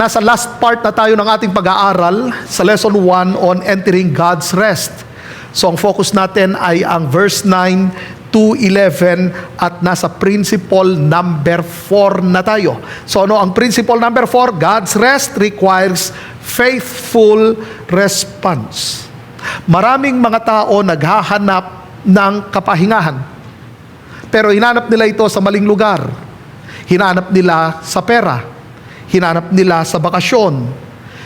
Nasa last part na tayo ng ating pag-aaral sa lesson 1 on entering God's rest. So ang focus natin ay ang verse 9 to 11 at nasa principle number 4 na tayo. So ano ang principle number 4? God's rest requires faithful response. Maraming mga tao naghahanap ng kapahingahan, pero hinanap nila ito sa maling lugar. Hinanap nila sa pera, hinanap nila sa bakasyon,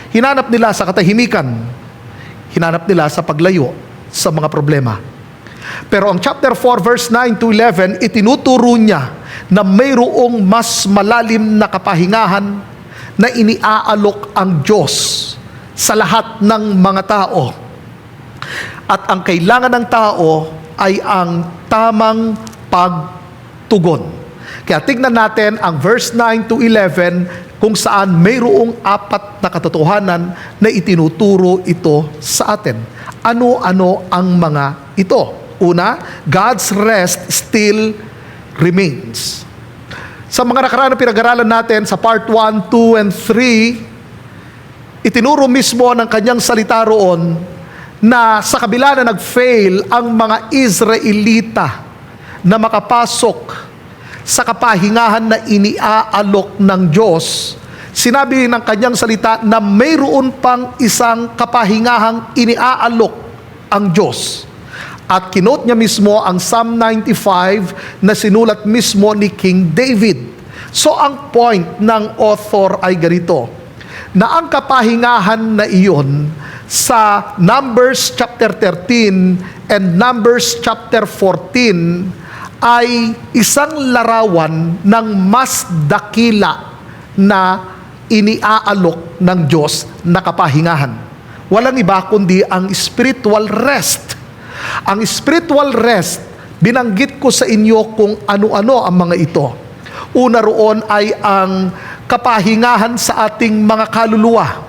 hinanap nila sa katahimikan, hinanap nila sa paglayo sa mga problema. Pero ang chapter 4 verse 9 to 11, itinuturo niya na mayroong mas malalim na kapahingahan na iniaalok ang Diyos sa lahat ng mga tao. At ang kailangan ng tao ay ang tamang pagtugon. Kaya tignan natin ang verse 9 to 11 kung saan mayroong 4 na katotohanan na itinuturo ito sa atin. Ano-ano ang mga ito? Una, God's rest still remains. Sa mga nakaraan na pinag-aralan natin sa part 1, 2, and 3, itinuro mismo ng kanyang salita roon na sa kabila na nag-fail ang mga Israelita na makapasok sa kapahingahan na iniaalok ng Diyos, sinabi ng kanyang salita na mayroon pang isang kapahingahang iniaalok ang Diyos. At kinote niya mismo ang Psalm 95 na sinulat mismo ni King David. So ang point ng author ay ganito, na ang kapahingahan na iyon sa Numbers chapter 13 and Numbers chapter 14 ay isang larawan ng mas dakila na iniaalok ng Diyos na kapahingahan. Walang iba kundi ang spiritual rest. Ang spiritual rest, binanggit ko sa inyo kung ano-ano ang mga ito. Una roon ay ang kapahingahan sa ating mga kaluluwa.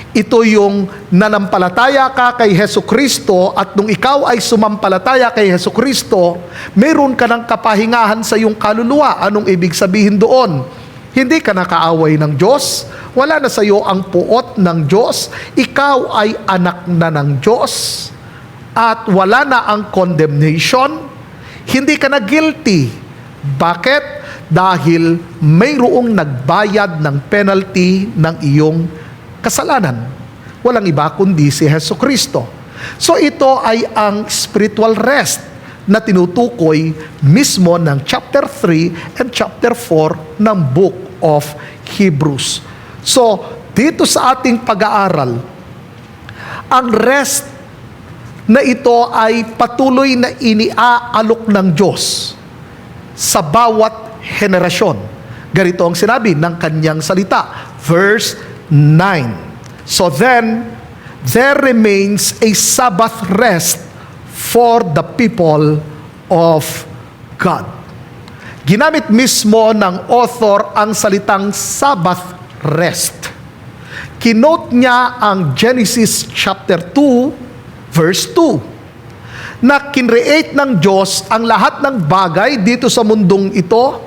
Ito yung nanampalataya ka kay Hesukristo at nung ikaw ay sumampalataya kay Hesukristo, meron ka ng kapahingahan sa iyong kaluluwa. Anong ibig sabihin doon? Hindi ka nakaaway ng Diyos, wala na sa iyo ang puot ng Diyos, ikaw ay anak na ng Diyos, at wala na ang condemnation, hindi ka na guilty. Bakit? Dahil mayroong nagbayad ng penalty ng iyong kasalanan. Walang iba kundi si Hesukristo. So ito ay ang spiritual rest na tinutukoy mismo ng chapter 3 and chapter 4 ng book of Hebrews. So dito sa ating pag-aaral, ang rest na ito ay patuloy na iniaalok ng Diyos sa bawat henerasyon. Ganito ang sinabi ng kanyang salita. Verse 9. So then, there remains a Sabbath rest for the people of God. Ginamit mismo ng author ang salitang Sabbath rest. Kinote niya ang Genesis chapter 2, verse 2, na kinreate ng Diyos ang lahat ng bagay dito sa mundong ito,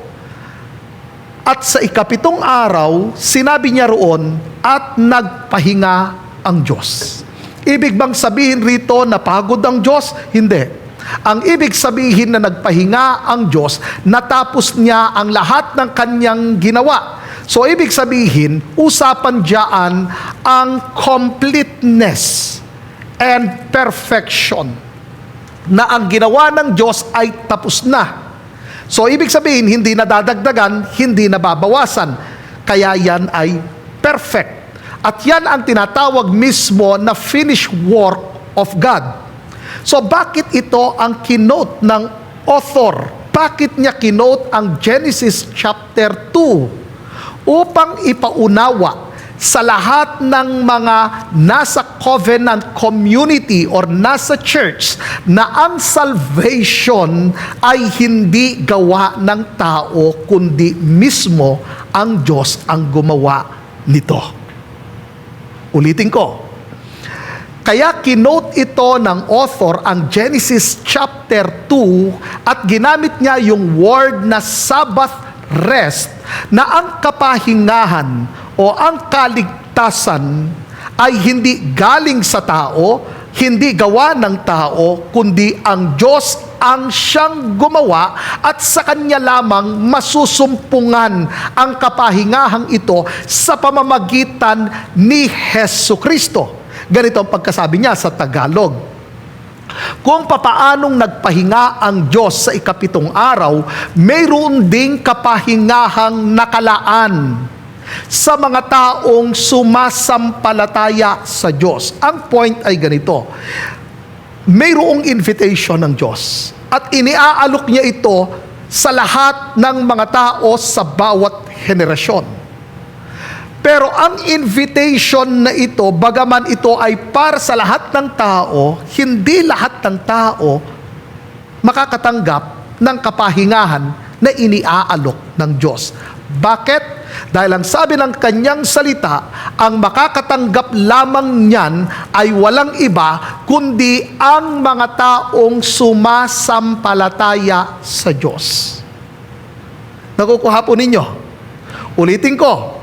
at sa ikapitong araw, sinabi niya roon, at nagpahinga ang Diyos. Ibig bang sabihin rito na pagod ang Diyos? Hindi. Ang ibig sabihin na nagpahinga ang Diyos, natapos niya ang lahat ng kanyang ginawa. So ibig sabihin, usapan diyan ang completeness and perfection, na ang ginawa ng Diyos ay tapos na. So ibig sabihin, hindi na dadagdagan, hindi na babawasan. Kaya yan ay perfect. At yan ang tinatawag mismo na finished work of God. So bakit ito ang kinote ng author? Bakit niya kinote ang Genesis chapter 2? Upang ipaunawa sa lahat ng mga nasa covenant community or nasa church na ang salvation ay hindi gawa ng tao kundi mismo ang Diyos ang gumawa nito. Ulitin ko. Kaya kinote ito ng author ang Genesis chapter 2 at ginamit niya yung word na Sabbath rest, na ang kapahingahan o ang kaligtasan ay hindi galing sa tao, hindi gawa ng tao, kundi ang Diyos ang siyang gumawa at sa Kanya lamang masusumpungan ang kapahingahang ito sa pamamagitan ni Hesukristo. Ganito ang pagkasabi niya sa Tagalog. Kung papaanong nagpahinga ang Diyos sa ikapitong araw, mayroon ding kapahingahang nakalaan sa mga taong sumasampalataya sa Diyos. Ang point ay ganito, mayroong invitation ng Diyos at iniaalok niya ito sa lahat ng mga tao sa bawat henerasyon. Pero ang invitation na ito, bagaman ito ay para sa lahat ng tao, hindi lahat ng tao makakatanggap ng kapahingahan na iniaalok ng Diyos. Bakit? Dahil ang sabi ng Kanyang salita, ang makakatanggap lamang niyan ay walang iba kundi ang mga taong sumasampalataya sa Diyos. Nakukuha po ninyo? Ulitin ko.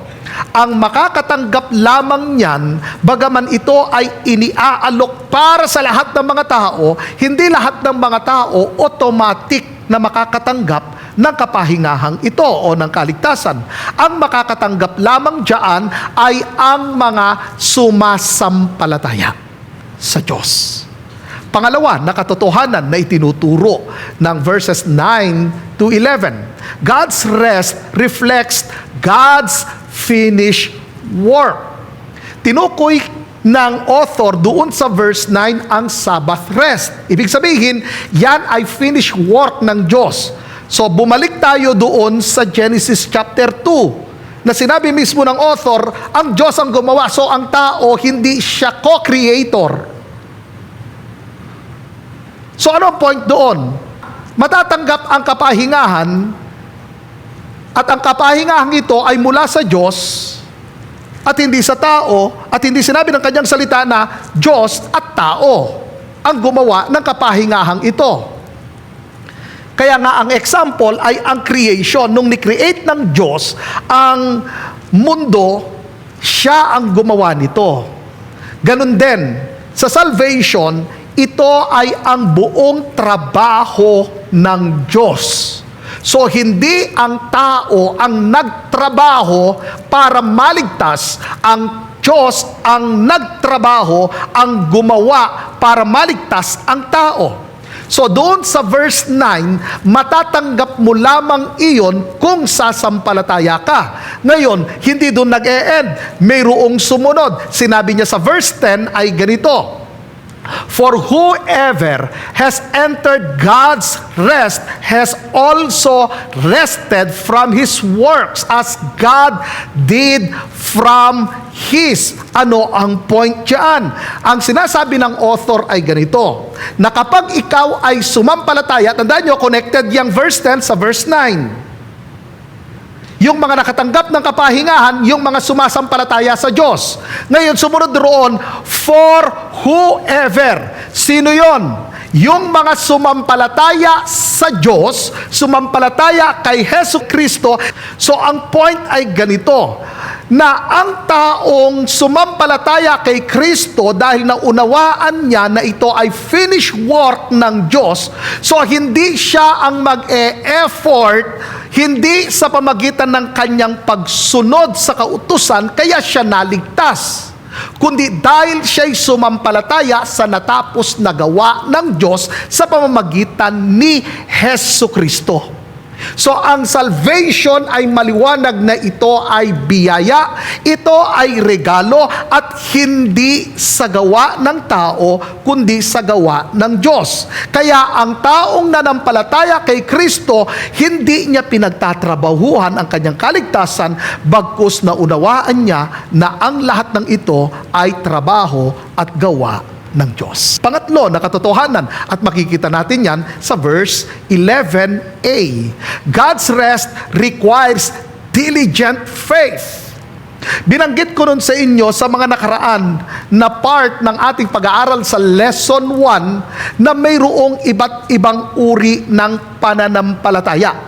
Ang makakatanggap lamang niyan, bagaman ito ay iniaalok para sa lahat ng mga tao, hindi lahat ng mga tao automatic na makakatanggap ng kapahingahang ito o ng kaligtasan. Ang makakatanggap lamang diyan ay ang mga sumasampalataya sa Diyos. Pangalawa, na katotohanan na itinuturo ng verses 9 to 11. God's rest reflects God's finished work. Tinukoy ng author doon sa verse 9 ang Sabbath rest. Ibig sabihin, yan ay finished work ng Diyos. So bumalik tayo doon sa Genesis chapter 2 na sinabi mismo ng author, ang Diyos ang gumawa. So ang tao, hindi siya co-creator. So ano ang point doon? Matatanggap ang kapahingahan at ang kapahingahang ito ay mula sa Diyos at hindi sa tao at hindi sinabi ng Kanyang salita na Diyos at tao ang gumawa ng kapahingahang ito. Kaya nga ang example ay ang creation. Nung ni-create ng Diyos ang mundo, siya ang gumawa nito. Ganun din, sa salvation, ito ay ang buong trabaho ng Diyos. So hindi ang tao ang nagtrabaho para maligtas, ang Diyos ang nagtrabaho, ang gumawa para maligtas ang tao. So doon sa verse 9, matatanggap mo lamang iyon kung sasampalataya ka. Ngayon, hindi doon nag-e-end. Mayroong sumunod. Sinabi niya sa verse 10 ay ganito, for whoever has entered God's rest has also rested from his works as God did from his. Ano ang point dyan? Ang sinasabi ng author ay ganito, na kapag ikaw ay sumampalataya, tandaan nyo, connected yung verse 10 sa verse 9. Yung mga nakatanggap ng kapahingahan, yung mga sumasampalataya sa Diyos. Ngayon, sumunod roon, for whoever. Sino yon? Yung mga sumampalataya sa Diyos, sumampalataya kay Hesukristo. So, ang point ay ganito, na ang taong sumampalataya kay Kristo dahil naunawaan niya na ito ay finished work ng Diyos, so hindi siya ang mag-e-effort, hindi sa pamagitan ng kanyang pagsunod sa kautusan, kaya siya naligtas, kundi dahil siya'y sumampalataya sa natapos na gawa ng Diyos sa pamamagitan ni Hesukristo. So ang salvation ay maliwanag na ito ay biyaya, ito ay regalo at hindi sa gawa ng tao kundi sa gawa ng Diyos. Kaya ang taong nanampalataya kay Kristo, hindi niya pinagtatrabahuhan ang kanyang kaligtasan, bagkus na unawaan niya na ang lahat ng ito ay trabaho at gawa ng Diyos. Pangatlo na katotohanan, at makikita natin yan sa verse 11a. God's rest requires diligent faith. Binanggit ko nun sa inyo sa mga nakaraan na part ng ating pag-aaral sa lesson 1 na mayroong iba't ibang uri ng pananampalataya.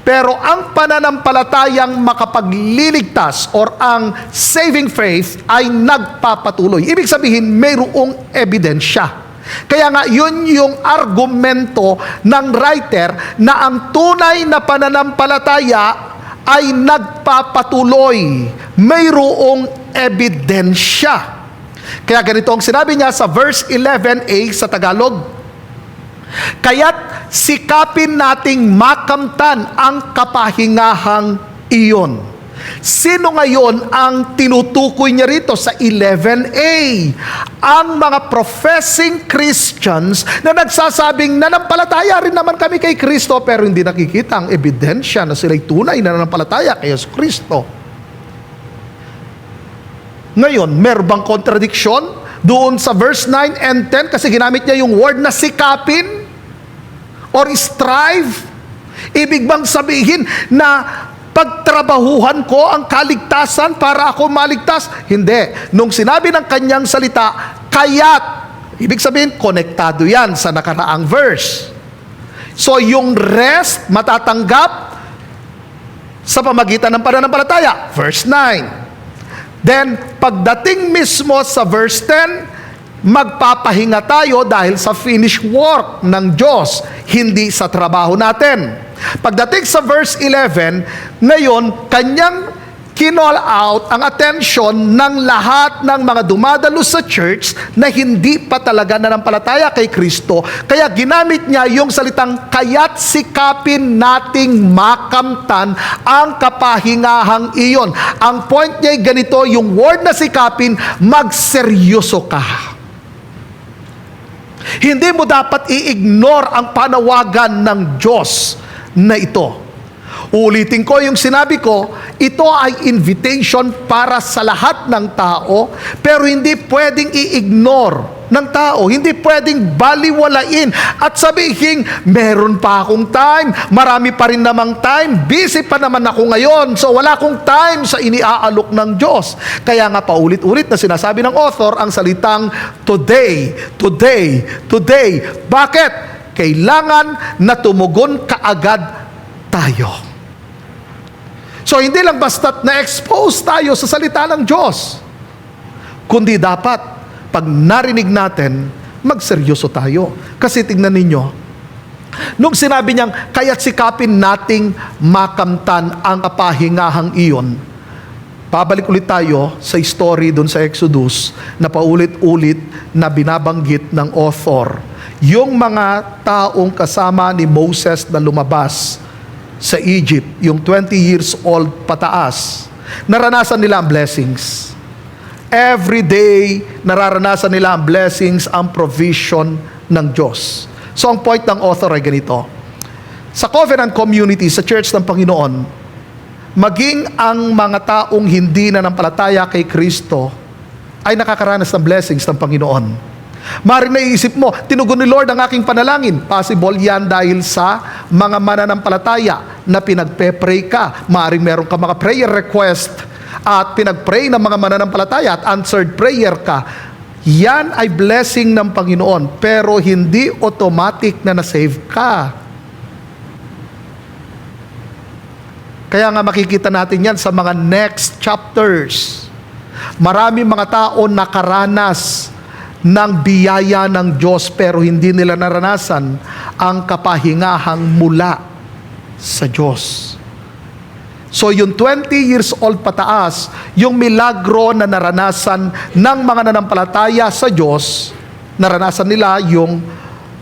Pero ang pananampalatayang makapagliligtas or ang saving faith ay nagpapatuloy. Ibig sabihin, mayroong ebidensya. Kaya nga, yun yung argumento ng writer na ang tunay na pananampalataya ay nagpapatuloy. Mayroong ebidensya. Kaya ganito ang sinabi niya sa verse 11a sa Tagalog. Kaya't sikapin nating makamtan ang kapahingahang iyon. Sino ngayon ang tinutukoy niya rito sa 11a? Ang mga professing Christians na nagsasabing nanampalataya rin naman kami kay Kristo pero hindi nakikita ang ebidensya na sila'y tunay na nanampalataya kay Yesu Kristo. Ngayon, meron bang contradiction doon sa verse 9 and 10 kasi ginamit niya yung word na sikapin or strive? Ibig bang sabihin na pagtrabahuhan ko ang kaligtasan para ako maligtas? Hindi. Nung sinabi ng kanyang salita, kaya't, ibig sabihin, konektado yan sa nakaraang verse. So, yung rest matatanggap sa pamagitan ng pananampalataya. Verse 9. Then, pagdating mismo sa verse 10, magpapahinga tayo dahil sa finished work ng Diyos, hindi sa trabaho natin. Pagdating sa verse 11, ngayon, kanyang kinall out ang attention ng lahat ng mga dumadalo sa church na hindi pa talaga nanampalataya kay Kristo. Kaya ginamit niya yung salitang, kaya't sikapin nating makamtan ang kapahingahang iyon. Ang point niya ay ganito, yung word na sikapin, magseryoso ka. Hindi mo dapat i-ignore ang panawagan ng Diyos na ito. Ulitin ko yung sinabi ko, ito ay invitation para sa lahat ng tao, pero hindi pwedeng i-ignore ng tao, hindi pwedeng baliwalain at sabihin, meron pa akong time, marami pa rin namang time, busy pa naman ako ngayon, so wala akong time sa iniaalok ng Diyos. Kaya nga paulit-ulit na sinasabi ng author ang salitang today, today, today. Bakit? Kailangan na tumugon kaagad tayo. So, hindi lang basta't na-expose tayo sa salita ng Diyos, kundi dapat, pag narinig natin, magseryoso tayo. Kasi tingnan ninyo, nung sinabi niyang, kaya't sikapin nating makamtan ang kapahingahang iyon, pabalik ulit tayo sa story dun sa Exodus na paulit-ulit na binabanggit ng author. Yung mga taong kasama ni Moses na lumabas sa Egypt, yung 20 years old pataas, naranasan nila ang blessings. Every day, nararanasan nila ang blessings, ang provision ng Diyos. So, ang point ng author ay ganito. Sa covenant community, sa church ng Panginoon, maging ang mga taong hindi nanampalataya kay Kristo ay nakakaranas ng blessings ng Panginoon. Maring naiisip mo, tinugon ni Lord ang aking panalangin. Possible yan dahil sa mga mananampalataya na pinagpe-pray ka. Maring meron ka mga prayer request at pinag-pray ng mga mananampalataya at answered prayer ka. Yan ay blessing ng Panginoon, pero hindi automatic na na-save ka. Kaya nga makikita natin yan sa mga next chapters. Marami mga tao nakaranas ng biyaya ng Diyos pero hindi nila naranasan ang kapahingahang mula sa Diyos. So yung 20 years old pataas, yung milagro na naranasan ng mga nanampalataya sa Diyos, naranasan nila yung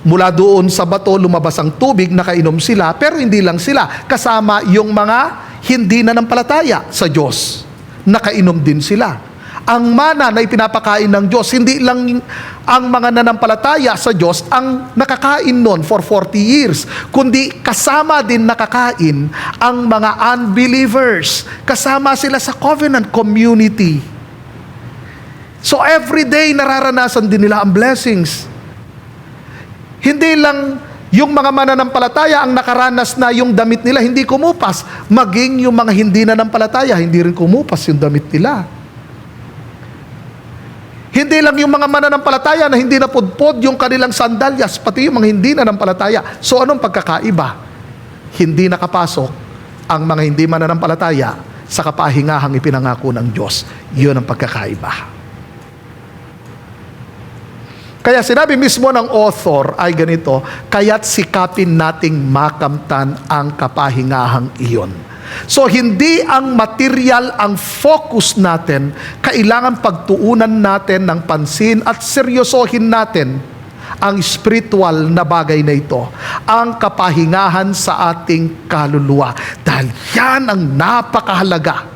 mula doon sa bato lumabas ang tubig, nakainom sila, pero hindi lang sila, kasama yung mga hindi nanampalataya sa Diyos, nakainom din sila. Ang mana na ipinapakain ng Diyos, hindi lang ang mga nanampalataya sa Diyos ang nakakain nun for 40 years, kundi kasama din nakakain ang mga unbelievers. Kasama sila sa covenant community. So every day nararanasan din nila ang blessings. Hindi lang yung mga mananampalataya ang nakaranas na yung damit nila hindi kumupas, maging yung mga hindi nanampalataya, hindi rin kumupas yung damit nila. Hindi lang yung mga mananampalataya na hindi napudpod yung kanilang sandalyas, pati yung mga hindi nanampalataya. So anong pagkakaiba? Hindi nakapasok ang mga hindi mananampalataya sa kapahingahang ipinangako ng Diyos. Yun ang pagkakaiba. Kaya sinabi mismo ng author ay ganito, kaya't sikapin nating makamtan ang kapahingahang iyon. So hindi ang material ang focus natin, kailangan pagtuunan natin ng pansin at seryosohin natin ang spiritual na bagay na ito, ang kapahingahan sa ating kaluluwa. Dahil yan ang napakahalaga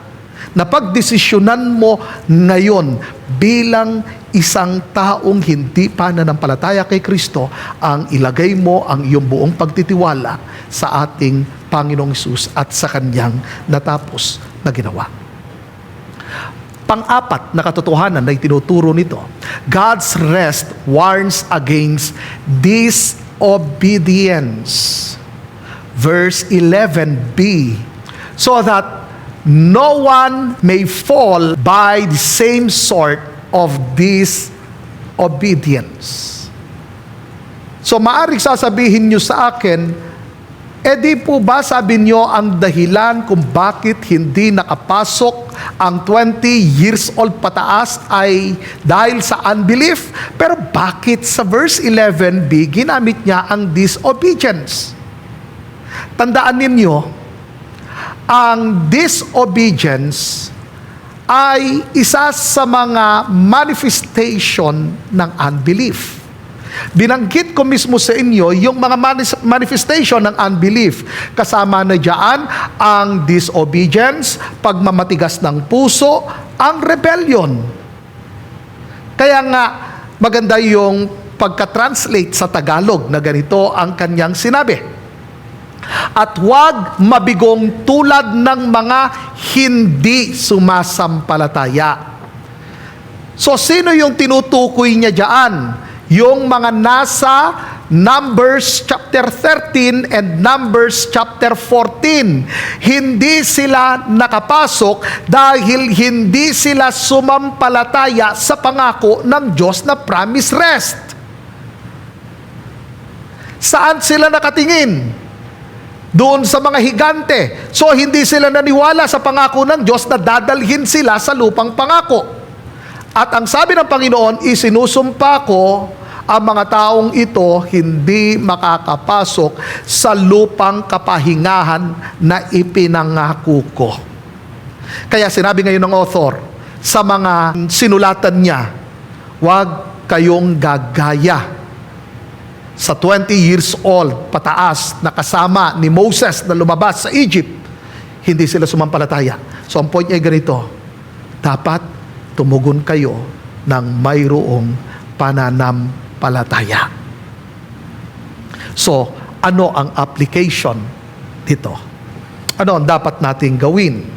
na pagdesisyonan mo ngayon bilang isang taong hindi pa nananampalataya kay Kristo, ang ilagay mo ang iyong buong pagtitiwala sa ating Panginoong Hesus at sa Kanyang natapos na ginawa. Pang-apat na katotohanan na itinuturo nito, God's rest warns against disobedience. Verse 11b, so that no one may fall by the same sort of disobedience. So maaring sasabihin nyo sa akin, di po ba sabi nyo ang dahilan kung bakit hindi nakapasok ang 20 years old pataas ay dahil sa unbelief? Pero bakit sa verse 11b ginamit niya ang disobedience? Tandaan ninyo, ang disobedience ay isa sa mga manifestation ng unbelief. Binanggit ko mismo sa inyo yung mga manifestation ng unbelief. Kasama na dyan ang disobedience, pagmamatigas ng puso, ang rebellion. Kaya nga maganda yung pagka-translate sa Tagalog na ganito ang kanyang sinabi. At huwag mabigong tulad ng mga hindi sumasampalataya. So sino yung tinutukoy niya dyan? Yung mga nasa Numbers chapter 13 and Numbers chapter 14. Hindi sila nakapasok dahil hindi sila sumampalataya sa pangako ng Diyos na promise rest. Saan sila nakatingin? Doon sa mga higante. So hindi sila naniwala sa pangako ng Diyos na dadalhin sila sa lupang pangako. At ang sabi ng Panginoon, isinusumpa ko ang mga taong ito hindi makakapasok sa lupang kapahingahan na ipinangako ko. Kaya sinabi ngayon ng author, sa mga sinulatan niya, huwag kayong gagaya sa 20 years old pataas na kasama ni Moses na lumabas sa Egypt. Hindi sila sumampalataya. So ang point niya ay ganito, dapat tumugon kayo ng mayroong pananampalataya. So ano ang application dito? Ano ang dapat nating gawin?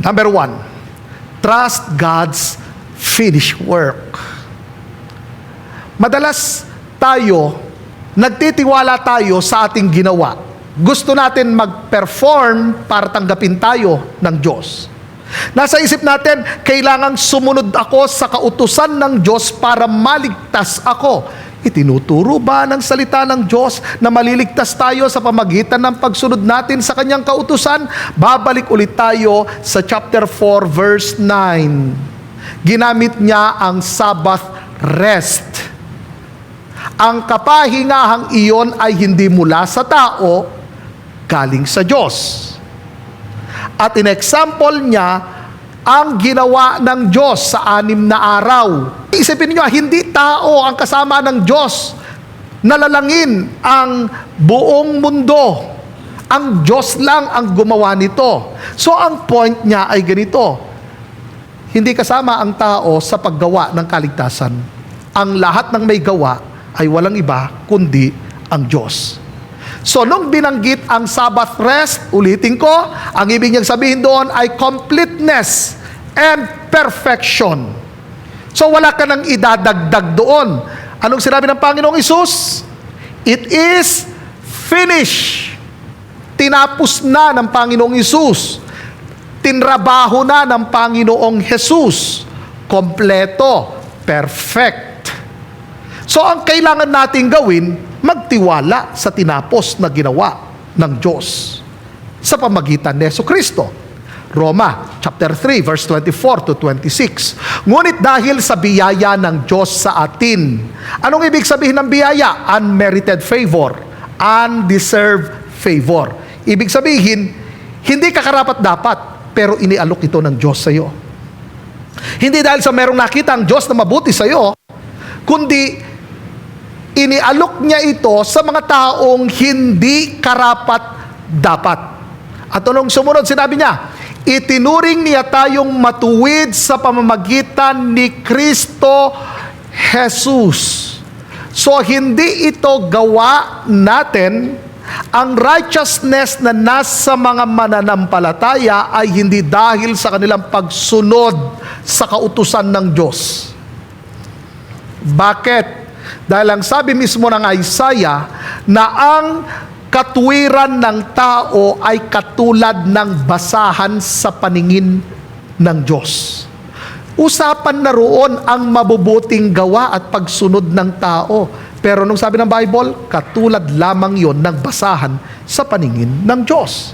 Number 1, trust God's finished work. Madalas tayo, nagtitiwala tayo sa ating ginawa. Gusto natin mag-perform para tanggapin tayo ng Diyos. Nasa isip natin, kailangang sumunod ako sa kautusan ng Diyos para maligtas ako. Itinuturo ba ng salita ng Diyos na maliligtas tayo sa pamagitan ng pagsunod natin sa Kanyang kautusan? Babalik ulit tayo sa chapter 4 verse 9. Ginamit niya ang Sabbath rest. Ang kapahingahang iyon ay hindi mula sa tao, galing sa Diyos. At in-example niya ang ginawa ng Diyos sa 6 na araw. Isipin niyo, hindi tao ang kasama ng Diyos. Nalalangin ang buong mundo. Ang Diyos lang ang gumawa nito. So ang point niya ay ganito, hindi kasama ang tao sa paggawa ng kaligtasan. Ang lahat ng may gawa ay walang iba kundi ang Diyos. So nung binanggit ang Sabbath rest, ulitin ko, ang ibig niyang sabihin doon ay completeness and perfection. So wala ka nang idadagdag doon. Anong sinabi ng Panginoong Hesus? It is finished. Tinapos na ng Panginoong Hesus. Tinrabaho na ng Panginoong Hesus. Kompleto, perfect. So ang kailangan nating gawin, magtiwala sa tinapos na ginawa ng Diyos. sa pamagitan ni Jesucristo. Roma chapter 3 verse 24 to 26. Ngunit dahil sa biyaya ng Diyos sa atin. Anong ibig sabihin ng biyaya? Unmerited favor, undeserved favor. Ibig sabihin, hindi ka karapat-dapat, pero inialok ito ng Diyos sa iyo. Hindi dahil sa merong nakita ang Diyos na mabuti sa iyo, kundi inialok niya ito sa mga taong hindi karapat-dapat. At anong sumunod, sinabi niya, itinuring niya tayong matuwid sa pamamagitan ni Kristo Jesus. So, hindi ito gawa natin. Ang righteousness na nasa mga mananampalataya ay hindi dahil sa kanilang pagsunod sa kautusan ng Diyos. Bakit? Dahil ang sabi mismo ng Isaiah na ang katuwiran ng tao ay katulad ng basahan sa paningin ng Diyos. Usapan na roon ang mabubuting gawa at pagsunod ng tao. Pero nung sabi ng Bible, katulad lamang yon ng basahan sa paningin ng Diyos.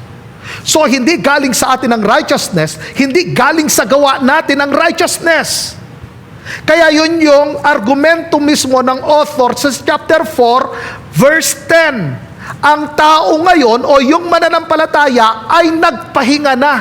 So hindi galing sa atin ang righteousness, hindi galing sa gawa natin ang righteousness. Kaya yun yung argumento mismo ng author sa chapter 4, verse 10. Ang tao ngayon o yung mananampalataya ay nagpahinga na.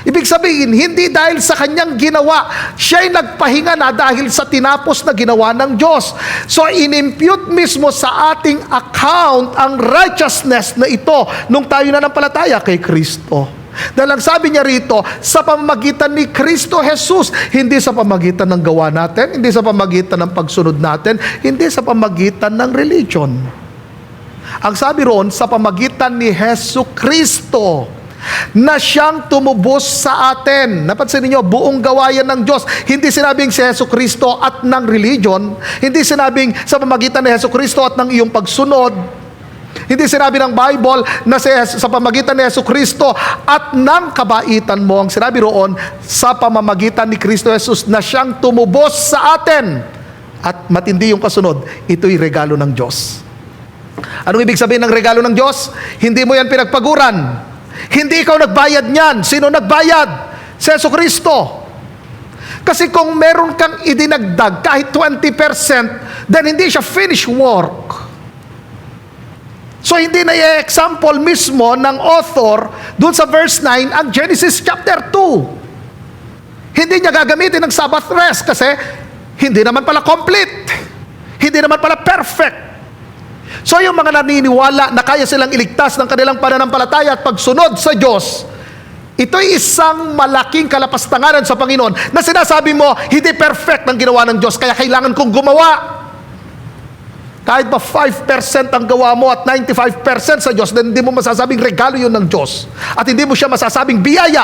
Ibig sabihin, hindi dahil sa kanyang ginawa, siya'y nagpahinga na dahil sa tinapos na ginawa ng Diyos. So, inimpute mismo sa ating account ang righteousness na ito nung tayo nananampalataya kay Kristo. Dahil ang sabi niya rito, sa pamamagitan ni Kristo Jesus, hindi sa pamagitan ng gawa natin, hindi sa pamagitan ng pagsunod natin, hindi sa pamagitan ng religion. Ang sabi roon, sa pamagitan ni Jesu Kristo, na siyang tumubos sa atin. Napansin niyo, buong gawayan ng Diyos. Hindi sinabing si Jesu Kristo at ng religion. Hindi sinabing sa pamagitan ni Jesu Kristo at ng iyong pagsunod. Hindi sinabi ng Bible na sa pamamagitan ni Jesu Kristo at ng kabaitan mo. Ang sinabi roon, sa pamamagitan ni Kristo Jesus na siyang tumubos sa atin. At matindi yung kasunod, ito'y regalo ng Diyos. Anong ibig sabihin ng regalo ng Diyos? Hindi mo yan pinagpaguran. Hindi ikaw nagbayad niyan. Sino nagbayad? Si Jesucristo. Kasi kung meron kang idinagdag kahit 20%, then hindi siya finished work. So hindi na i-example mismo ng author dun sa verse 9 ang Genesis chapter 2. Hindi niya gagamitin ng Sabbath rest kasi hindi naman pala complete. Hindi naman pala perfect. So yung mga naniniwala na kaya silang iligtas ng kanilang pananampalataya at pagsunod sa Diyos, ito'y isang malaking kalapastanganan sa Panginoon na sinasabi mo, hindi perfect ang ginawa ng Diyos, kaya kailangan kong gumawa. Kahit ba 5% ang gawa mo at 95% sa Diyos, then hindi mo masasabing regalo yun ng Diyos. At hindi mo siya masasabing biyaya.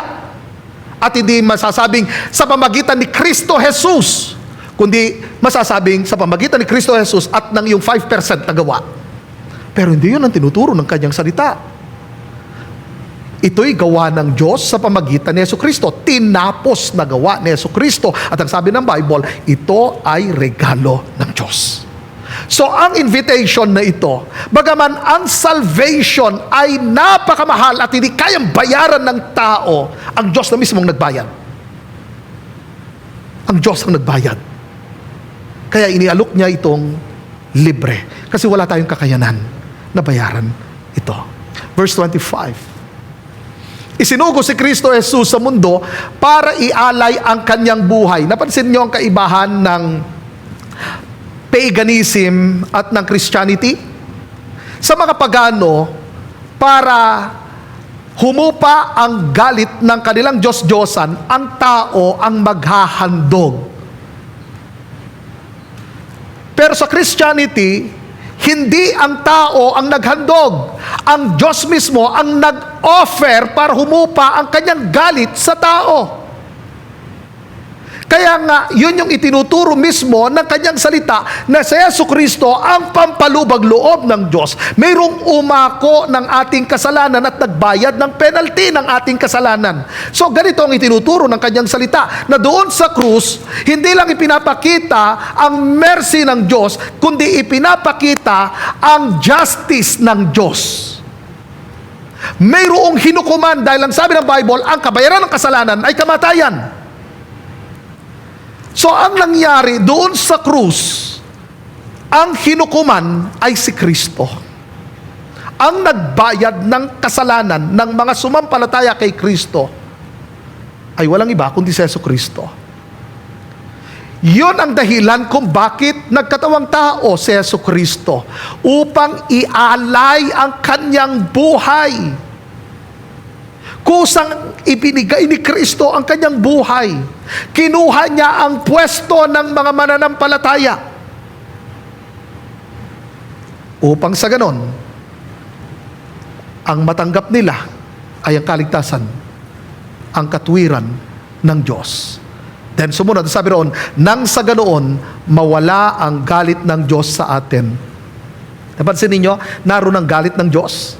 At hindi masasabing sa pamagitan ni Kristo Jesus, kundi masasabing sa pamagitan ni Kristo Jesus at ng iyong 5% na gawa. Pero hindi yun ang tinuturo ng kanyang salita. Ito'y gawa ng Diyos sa pamagitan ni Jesucristo. Tinapos na gawa ni Jesucristo. At ang sabi ng Bible, ito ay regalo ng Diyos. So ang invitation na ito, bagaman ang salvation ay napakamahal at hindi kayang bayaran ng tao, ang Diyos na mismong nagbayad. Ang Diyos ang nagbayad. Kaya inialok niya itong libre. Kasi wala tayong kakayanan na bayaran ito. Verse 25. Isinugo si Kristo Jesus sa mundo para ialay ang kanyang buhay. Napansin niyo ang kaibahan ng paganism at ng Christianity? Sa mga pagano, para humupa ang galit ng kanilang Diyos-Diyosan, ang tao ang maghahandog. Pero sa Christianity, hindi ang tao ang naghandog. Ang Diyos mismo ang nag-offer para humupa ang kanyang galit sa tao. Kaya nga, yun yung itinuturo mismo ng kanyang salita na si Jesucristo ang pampalubag loob ng Diyos. Mayroong umako ng ating kasalanan at nagbayad ng penalty ng ating kasalanan. So ganito ang itinuturo ng kanyang salita, na doon sa krus, hindi lang ipinapakita ang mercy ng Diyos, kundi ipinapakita ang justice ng Diyos. Mayroong hinukuman dahil ang sabi ng Bible, ang kabayaran ng kasalanan ay kamatayan. So ang nangyari doon sa krus, ang hinukuman ay si Kristo. Ang nagbayad ng kasalanan ng mga sumampalataya kay Kristo ay walang iba kundi si Jesucristo. Yun ang dahilan kung bakit nagkatawang tao si Jesucristo, upang ialay ang kanyang buhay. Kusang ibinigay ni Kristo ang kanyang buhay. Kinuha niya ang pwesto ng mga mananampalataya, upang sa ganon, ang matanggap nila ay ang kaligtasan, ang katwiran ng Diyos. Then sumunod, sabi roon, nang sa ganoon, mawala ang galit ng Diyos sa atin. Napansin ninyo, naroon ang galit ng Diyos.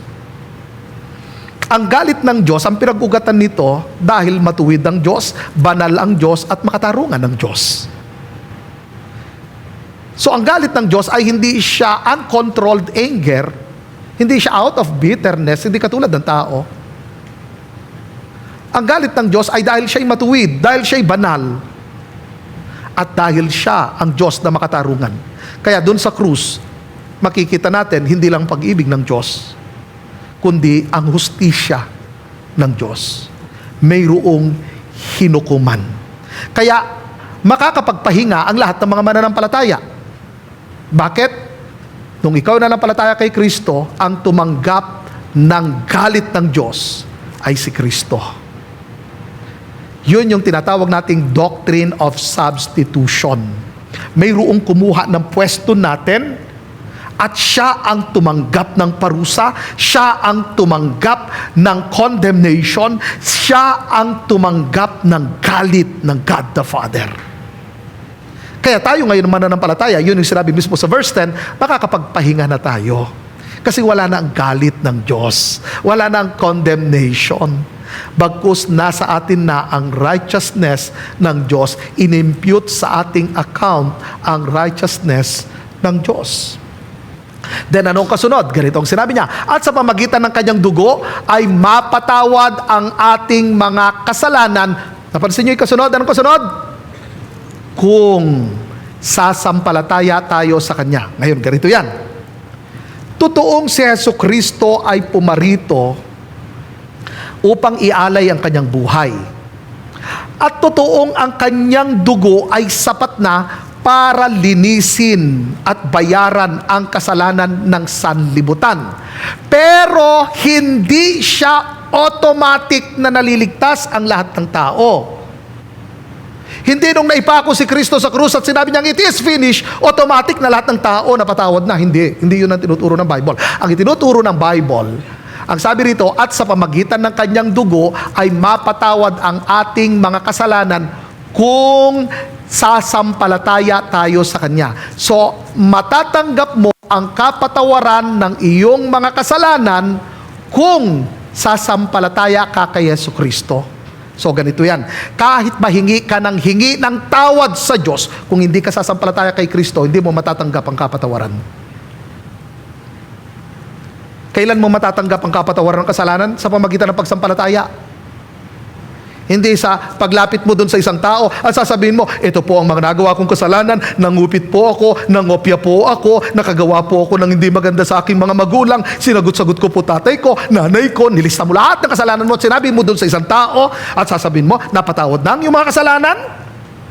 Ang galit ng Diyos, ang pinag-ugatan nito, dahil matuwid ang Diyos, banal ang Diyos, at makatarungan ng Diyos. So ang galit ng Diyos ay hindi siya uncontrolled anger, hindi siya out of bitterness, hindi katulad ng tao. Ang galit ng Diyos ay dahil siya'y matuwid, dahil siya'y banal, at dahil siya ang Diyos na makatarungan. Kaya dun sa krus, makikita natin hindi lang pag-ibig ng Diyos, kundi ang hustisya ng Diyos. Mayroong hinukuman. Kaya makakapagpahinga ang lahat ng mga mananampalataya. Bakit? Nung ikaw nananampalataya kay Kristo, ang tumanggap ng galit ng Diyos ay si Kristo. Yun yung tinatawag nating doctrine of substitution. Mayroong kumuha ng pwesto natin, at siya ang tumanggap ng parusa, siya ang tumanggap ng condemnation, siya ang tumanggap ng galit ng God the Father. Kaya tayo ngayon mananampalataya, yun yung sinabi mismo sa verse 10, makakapagpahinga na tayo. Kasi wala na ang galit ng Diyos. Wala na ang condemnation. Bagkus nasa atin na ang righteousness ng Diyos, inimpute sa ating account ang righteousness ng Diyos. Then anong kasunod? Ganito ang sinabi niya, at sa pamagitan ng kanyang dugo ay mapatawad ang ating mga kasalanan. Napansin niyo yung kasunod? Anong kasunod? Kung sasampalataya tayo sa Kanya. Ngayon, ganito yan. Totoong si Jesucristo ay pumarito upang ialay ang Kanyang buhay. At totoong ang Kanyang dugo ay sapat na para linisin at bayaran ang kasalanan ng sanlibutan. Pero hindi siya automatic na naliligtas ang lahat ng tao. Hindi nung naipako si Kristo sa krus at sinabi niyang it is finished, automatic na lahat ng tao napatawad na. Hindi yun ang tinuturo ng Bible. Ang itinuturo ng Bible, ang sabi rito, at sa pamagitan ng kanyang dugo ay mapatawad ang ating mga kasalanan kung sasampalataya tayo sa Kanya. So, matatanggap mo ang kapatawaran ng iyong mga kasalanan kung sasampalataya ka kay Jesucristo. So, ganito yan. Kahit mahingi ka ng hingi ng tawad sa Diyos, kung hindi ka sasampalataya kay Kristo, hindi mo matatanggap ang kapatawaran. Kailan mo matatanggap ang kapatawaran ng kasalanan? Sa pamagitan ng pagsampalataya. Hindi sa paglapit mo doon sa isang tao at sasabihin mo, ito po ang mga nagawa kong kasalanan, nangupit po ako, nangopya po ako, nakagawa po ako ng hindi maganda sa aking mga magulang, sinagot-sagot ko po tatay ko, nanay ko, nilista mo lahat ng kasalanan mo at sinabi mo doon sa isang tao at sasabihin mo, napatawad na ang iyong mga kasalanan?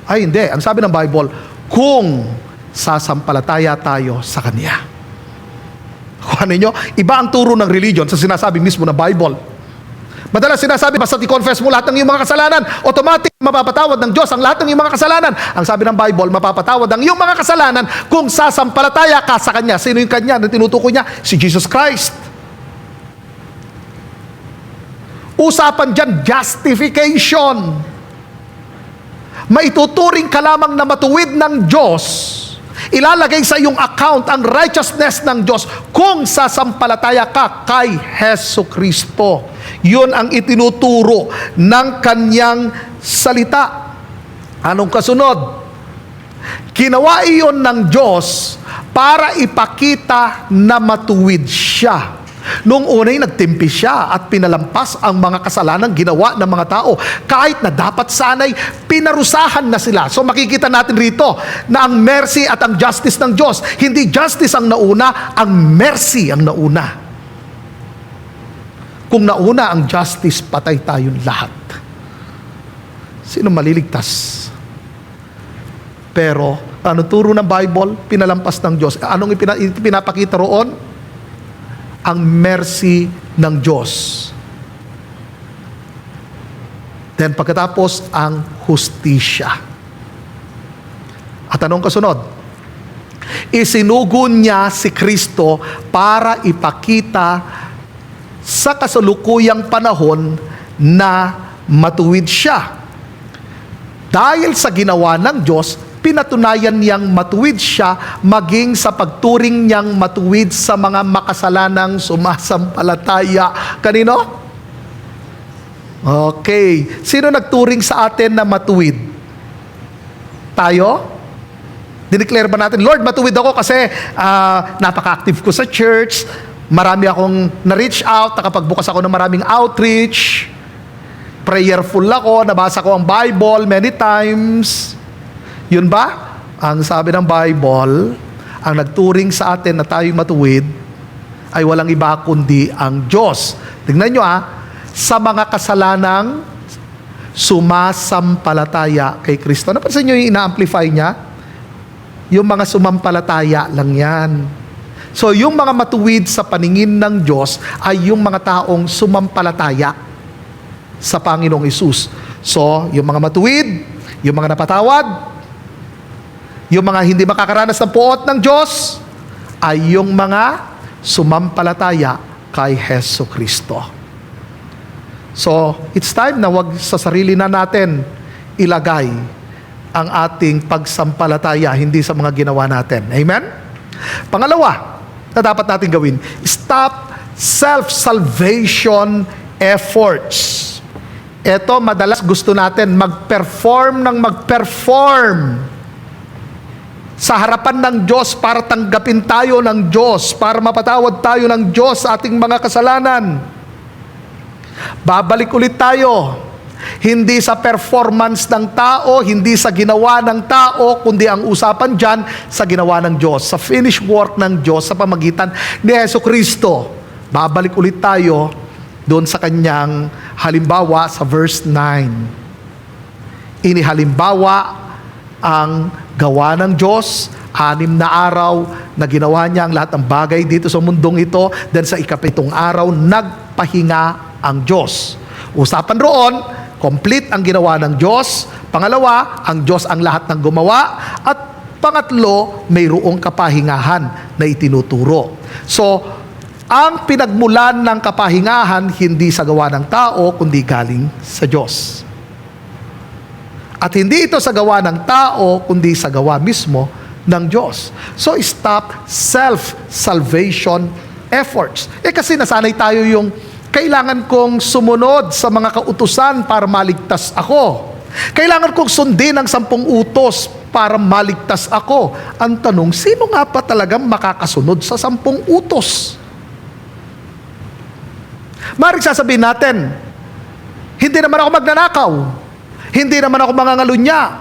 Ay hindi, ang sabi ng Bible, kung sasampalataya tayo sa Kanya. Kuha ninyo, iba ang turo ng religion sa sinasabi mismo ng Bible. Madalas sinasabi, basta i-confess mo lahat ng iyong mga kasalanan, automatic mapapatawad ng Diyos ang lahat ng iyong mga kasalanan. Ang sabi ng Bible, mapapatawad ang iyong mga kasalanan kung sasampalataya ka sa Kanya. Sino yung Kanya na tinutukoy niya? Si Jesus Christ. Usapan dyan, justification. Maituturing ka lamang na matuwid ng Diyos, ilalagay sa iyong account ang righteousness ng Diyos kung sasampalataya ka kay Hesu Kristo. Yun ang itinuturo ng Kanyang salita. Anong kasunod? Ginawa iyon ng Diyos para ipakita na matuwid siya. Noong unay nagtimpi siya at pinalampas ang mga kasalanang ginawa ng mga tao kahit na dapat sanay pinarusahan na sila. So makikita natin rito na ang mercy at ang justice ng Diyos, hindi justice ang nauna, ang mercy ang nauna. Kung nauna ang justice, patay tayong lahat. Sino maliligtas? Pero ano turo ng Bible? Pinalampas ng Diyos. Anong pinapakita roon? Ang mercy ng Diyos. Then pagkatapos, ang hustisya. At anong kasunod? Isinugon niya si Kristo para ipakita sa kasalukuyang panahon na matuwid siya. Dahil sa ginawa ng Diyos, pinatunayan niyang matuwid siya maging sa pagturing niyang matuwid sa mga makasalanang sumasampalataya. Kanino? Okay. Sino nagturing sa atin na matuwid? Tayo? Dineclare ba natin, Lord, matuwid ako kasi napaka-active ko sa church, marami akong na-reach out, nakapagbukas ako ng maraming outreach, prayerful ako, nabasa ko ang Bible many times. Yun ba? Ang sabi ng Bible, ang nagturing sa atin na tayo'y matuwid ay walang iba kundi ang Diyos. Tingnan nyo sa mga kasalanang sumasampalataya kay Kristo. Napansin nyo yung ina-amplify niya? Yung mga sumampalataya lang yan. So yung mga matuwid sa paningin ng Diyos ay yung mga taong sumampalataya sa Panginoong Hesus. So yung mga matuwid, yung mga napatawad, yung mga hindi makakaranas ng puot ng Diyos ay yung mga sumampalataya kay Hesus Kristo. So, it's time na wag sa sarili na natin ilagay ang ating pagsampalataya, hindi sa mga ginawa natin. Amen? Pangalawa na dapat natin gawin, stop self-salvation efforts. Ito, madalas gusto natin mag-perform sa harapan ng Diyos para tanggapin tayo ng Diyos, para mapatawad tayo ng Diyos sa ating mga kasalanan. Babalik ulit tayo. Hindi sa performance ng tao, hindi sa ginawa ng tao, kundi ang usapan dyan sa ginawa ng Diyos, sa finished work ng Diyos sa pamagitan ni Hesus Kristo. Babalik ulit tayo doon sa kanyang halimbawa sa verse 9. Inihalimbawa ang gawa ng Diyos, 6 na araw na ginawa niya ang lahat ng bagay dito sa mundong ito, then sa ika-7 araw, nagpahinga ang Diyos. Usapan roon, complete ang ginawa ng Diyos. Pangalawa, ang Diyos ang lahat ng gumawa. At pangatlo, mayroong kapahingahan na itinuturo. So, ang pinagmulan ng kapahingahan, hindi sa gawa ng tao, kundi galing sa Diyos. At hindi ito sa gawa ng tao, kundi sa gawa mismo ng Diyos. So, stop self-salvation efforts. Kasi nasanay tayo yung kailangan kong sumunod sa mga kautusan para maligtas ako. Kailangan kong sundin ang 10 utos para maligtas ako. Ang tanong, sino nga pa talagang makakasunod sa 10 utos? Maaaring sasabihin natin, hindi naman ako magnanakaw. Hindi naman ako mangangalunya.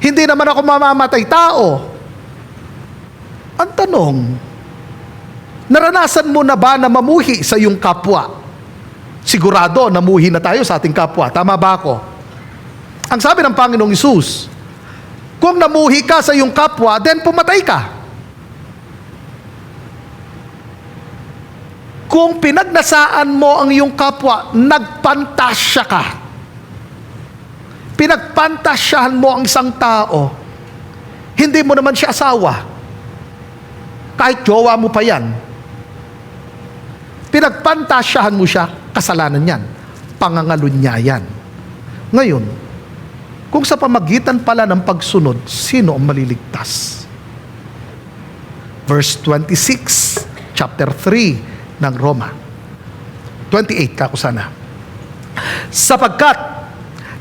Hindi naman ako mamamatay tao. Ang tanong, naranasan mo na ba na mamuhi sa iyong kapwa? Sigurado, namuhi na tayo sa ating kapwa. Tama ba ako? Ang sabi ng Panginoong Hesus, kung namuhi ka sa iyong kapwa, then pumatay ka. Kung pinagnasaan mo ang iyong kapwa, nagpantasya ka. Pinagpantasyahan mo ang isang tao, hindi mo naman siya asawa. Kahit jowa mo pa yan. Pinagpantasyahan mo siya, kasalanan yan. Pangangalunya yan. Ngayon, kung sa pamagitan pala ng pagsunod, sino ang maliligtas? Verse 26, chapter 3 ng Roma. 28 kako sana. Sapagkat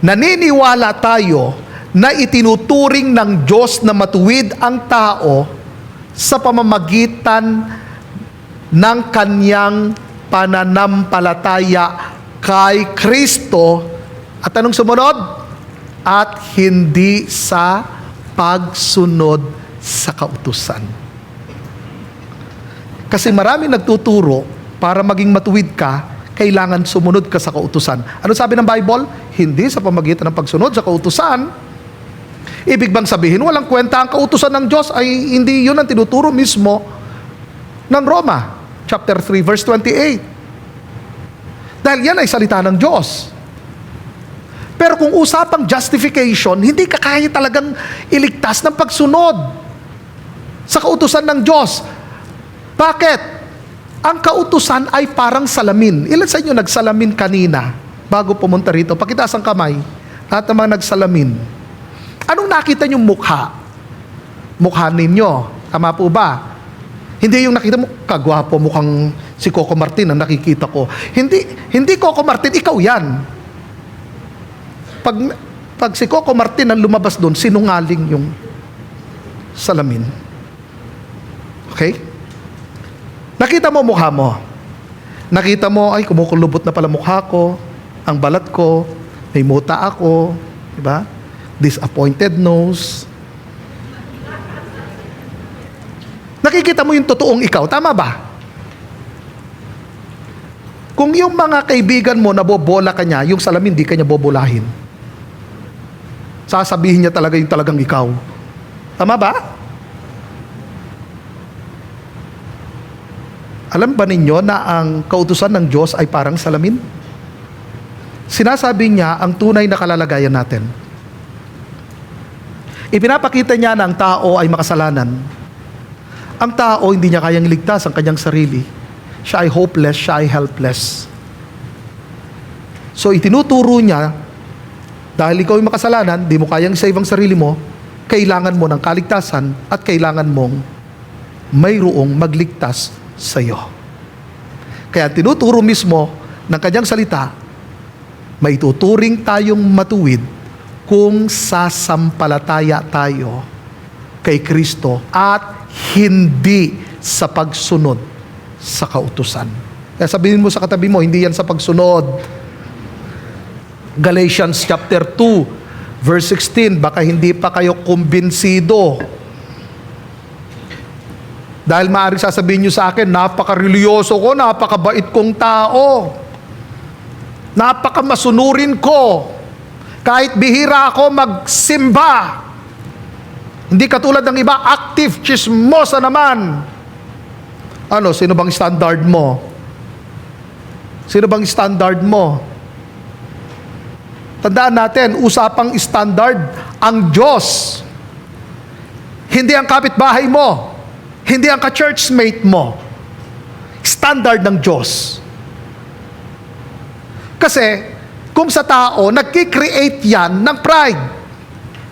naniniwala tayo na itinuturing ng Diyos na matuwid ang tao sa pamamagitan ng kanyang pananampalataya kay Kristo. At anong sumunod? At hindi sa pagsunod sa kautusan. Kasi marami nagtuturo para maging matuwid ka, kailangan sumunod ka sa kautusan. Ano sabi ng Bible? Hindi sa pamamagitan ng pagsunod sa kautusan. Ibig bang sabihin, walang kwenta ang kautusan ng Diyos? Ay hindi yun ang tinuturo mismo ng Roma, chapter 3, verse 28. Dahil yan ay salita ng Diyos. Pero kung usapang justification, hindi ka kaya talagang iligtas ng pagsunod sa kautusan ng Diyos. Bakit? Ang kautusan ay parang salamin. Ilan sa inyo nagsalamin kanina bago pumunta rito? Pakitaas ang kamay. Lahat naman nagsalamin. Anong nakita niyong mukha? Mukha ninyo. Tama po ba? Hindi yung nakita mo, kagwapo mukhang si Coco Martin ang nakikita ko. Hindi Coco Martin, ikaw yan. Pag si Coco Martin ang lumabas doon, sinungaling yung salamin. Okay? Nakita mo mukha mo. Nakita mo, ay kumukulubot na pala mukha ko, ang balat ko, may muta ako, di ba? Disappointed nose. Nakikita mo yung totoong ikaw, tama ba? Kung yung mga kaibigan mo nabobola ka niya, yung salamin di ka niya bobolahin. Sasabihin niya talaga yung talagang ikaw. Tama ba? Alam ba ninyo na ang kautusan ng Diyos ay parang salamin? Sinasabi niya ang tunay na kalalagayan natin. Ipinapakita niya na ang tao ay makasalanan. Ang tao hindi niya kayang iligtas ang kanyang sarili. Siya ay hopeless, siya ay helpless. So itinuturo niya, dahil ikaw ay makasalanan, di mo kayang save ang sarili mo, kailangan mo ng kaligtasan at kailangan mong mayroong magligtas sa iyo. Kaya tinuturo mismo ng kanyang salita, maituturing tayong matuwid kung sasampalataya tayo kay Kristo at hindi sa pagsunod sa kautusan. Kaya sabihin mo sa katabi mo, hindi yan sa pagsunod. Galatians chapter 2, verse 16, baka hindi pa kayo kumbinsido. Dahil maaaring sasabihin nyo sa akin, napaka-religyoso ko, napakabait kong tao. Napaka-masunurin ko. Kahit bihira ako magsimba. Hindi katulad ng iba, active, chismosa naman. Ano, sino bang standard mo? Sino bang standard mo? Tandaan natin, usapang standard, ang Diyos. Hindi ang kapitbahay mo. Hindi ang ka-churchmate mo. Standard ng Diyos. Kasi, kung sa tao, nagki-create yan ng pride.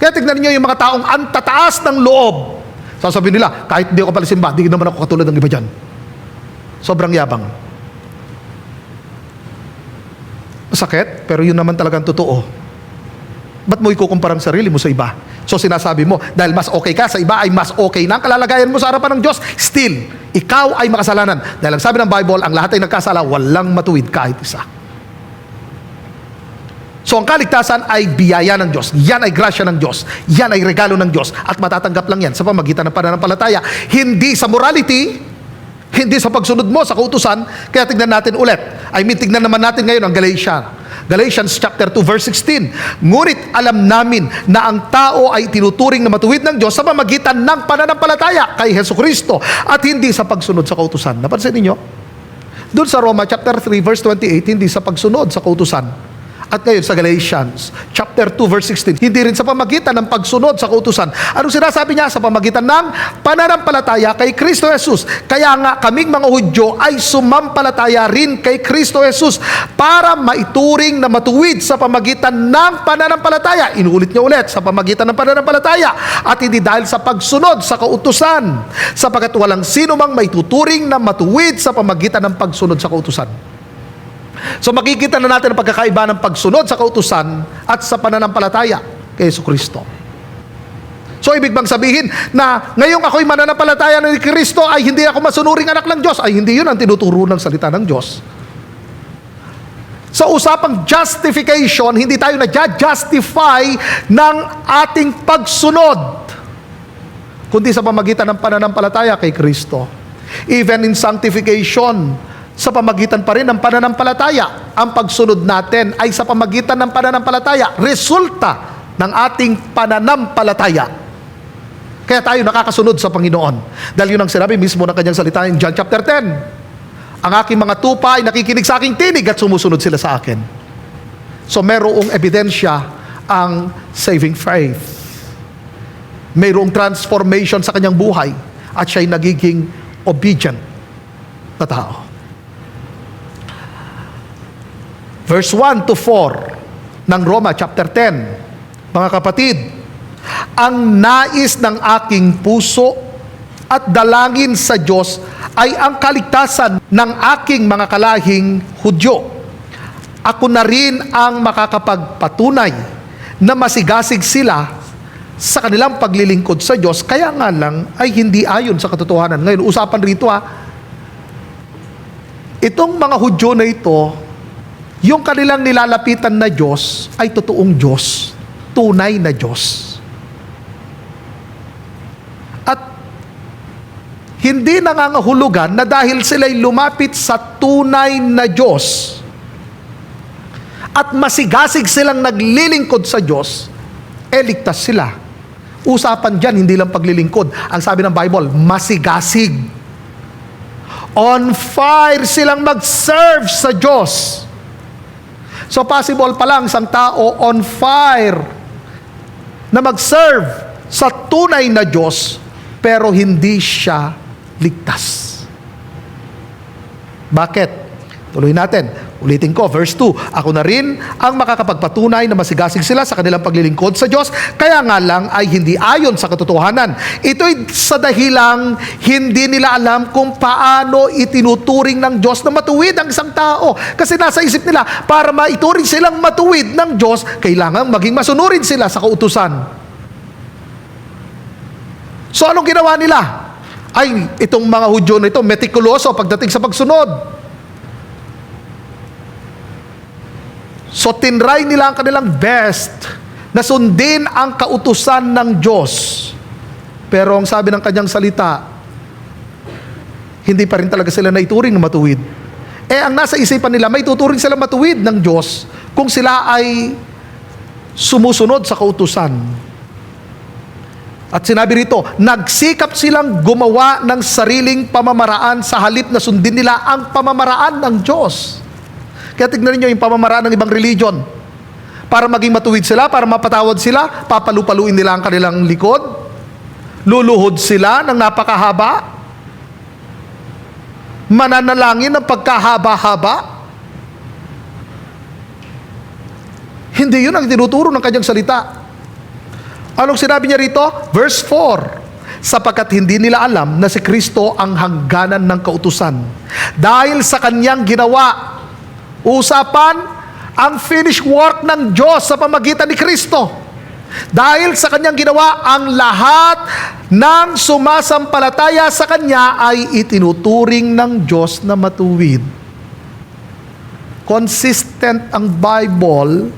Kaya tignan niyo yung mga taong antataas ng loob. Sasabihin nila, kahit hindi ako pala simba, di naman ako katulad ng iba dyan. Sobrang yabang. Masakit, pero yun naman talagang totoo. Ba't mo ikukumpara ang sarili mo sa iba? So sinasabi mo, dahil mas okay ka, sa iba ay mas okay na ang kalalagayan mo sa harapan ng Diyos, still, ikaw ay makasalanan. Dahil ang sabi ng Bible, ang lahat ay nagkasala, walang matuwid kahit isa. So ang kaligtasan ay biyaya ng Diyos. Yan ay grasya ng Diyos. Yan ay regalo ng Diyos. At matatanggap lang yan sa pamagitan ng pananampalataya. Hindi sa morality, hindi sa pagsunod mo sa kautusan. Kaya tignan natin ulit. Tignan naman natin ngayon ang Galatians chapter 2 verse 16. Ngunit alam namin na ang tao ay tinuturing na matuwid ng Diyos sa pamamagitan ng pananampalataya kay Hesukristo at hindi sa pagsunod sa kautusan. Napansin niyo? Doon sa Roma chapter 3 verse 28, hindi sa pagsunod sa kautusan. At ngayon sa Galatians chapter 2 verse 16, hindi rin sa pamagitan ng pagsunod sa kautusan. Anong sinasabi niya? Sa pamagitan ng pananampalataya kay Kristo Jesus. Kaya nga kaming mga Hudyo ay sumampalataya rin kay Kristo Jesus para maituring na matuwid sa pamagitan ng pananampalataya. Inuulit niya ulit, sa pamagitan ng pananampalataya at hindi dahil sa pagsunod sa kautusan, sapagkat walang sino mang maituturing na matuwid sa pamagitan ng pagsunod sa kautusan. So makikita na natin ang pagkakaiba ng pagsunod sa kautusan at sa pananampalataya kay Jesucristo. So So ibig bang sabihin na ngayong ako'y mananampalataya ni Kristo ay hindi ako masunuring anak ng Diyos? Ay hindi yun ang tinuturo ng salita ng Diyos. Sa usapang justification, hindi tayo na-justify ng ating pagsunod, kundi sa pamagitan ng pananampalataya kay Kristo. Even in sanctification, sa pamagitan pa rin ng pananampalataya. Ang pagsunod natin ay sa pamagitan ng pananampalataya, resulta ng ating pananampalataya. Kaya tayo nakakasunod sa Panginoon. Dahil yun ang sinabi mismo ng kanyang salita in John chapter 10. Ang aking mga tupa ay nakikinig sa aking tinig at sumusunod sila sa akin. So merong ebidensya ang saving faith. Mayroong transformation sa kanyang buhay at siya'y nagiging obedient na tao. Verse 1 to 4 ng Roma chapter 10. Mga kapatid, ang nais ng aking puso at dalangin sa Diyos ay ang kaligtasan ng aking mga kalahing Hudyo. Ako na rin ang makakapagpatunay na masigasig sila sa kanilang paglilingkod sa Diyos, kaya nga lang ay hindi ayon sa katotohanan. Ngayon, usapan rito itong mga Hudyo na ito, yung kanilang nilalapitan na Diyos ay totoong Diyos, tunay na Diyos. At hindi nangangahulugan na dahil sila'y lumapit sa tunay na Diyos at masigasig silang naglilingkod sa Diyos, ligtas sila. Usapan dyan, hindi lang paglilingkod. Ang sabi ng Bible, masigasig. On fire silang mag-serve sa Diyos. So possible pa lang isang tao on fire na mag-serve sa tunay na Diyos pero hindi siya ligtas. Bakit? Tuloy natin. Ulitin ko, verse 2. Ako na rin ang makakapagpatunay na masigasig sila sa kanilang paglilingkod sa Diyos, kaya nga lang ay hindi ayon sa katotohanan. Ito'y sa dahilang hindi nila alam kung paano itinuturing ng Diyos na matuwid ang isang tao. Kasi nasa isip nila, para maituring silang matuwid ng Diyos, kailangan maging masunurin sila sa kautusan. So anong ginawa nila? Ay, itong mga Hudyo na ito, metikuloso pagdating sa pagsunod. So tinry nila ang kanilang best na sundin ang kautusan ng Diyos. Pero ang sabi ng kanyang salita, hindi pa rin talaga sila naituring na matuwid. Ang nasa isipan nila, may tuturing sila matuwid ng Diyos kung sila ay sumusunod sa kautusan. At sinabi rito, nagsikap silang gumawa ng sariling pamamaraan sa halip na sundin nila ang pamamaraan ng Diyos. Kaya tignan niyo yung pamamaraan ng ibang religion. Para maging matuwid sila, para mapatawad sila, papalupaluin nila ang kanilang likod. Luluhod sila ng napakahaba. Mananalangin ng pagkahaba-haba. Hindi yun ang tinuturo ng kanyang salita. Anong sinabi niya rito? Verse 4. Sapagkat hindi nila alam na si Kristo ang hangganan ng kautusan. Dahil sa kanyang ginawa, usapan ang finished work ng Diyos sa pamagitan ni Kristo. Dahil sa kanyang ginawa, ang lahat ng sumasampalataya sa kanya ay itinuturing ng Diyos na matuwid. Consistent ang Bible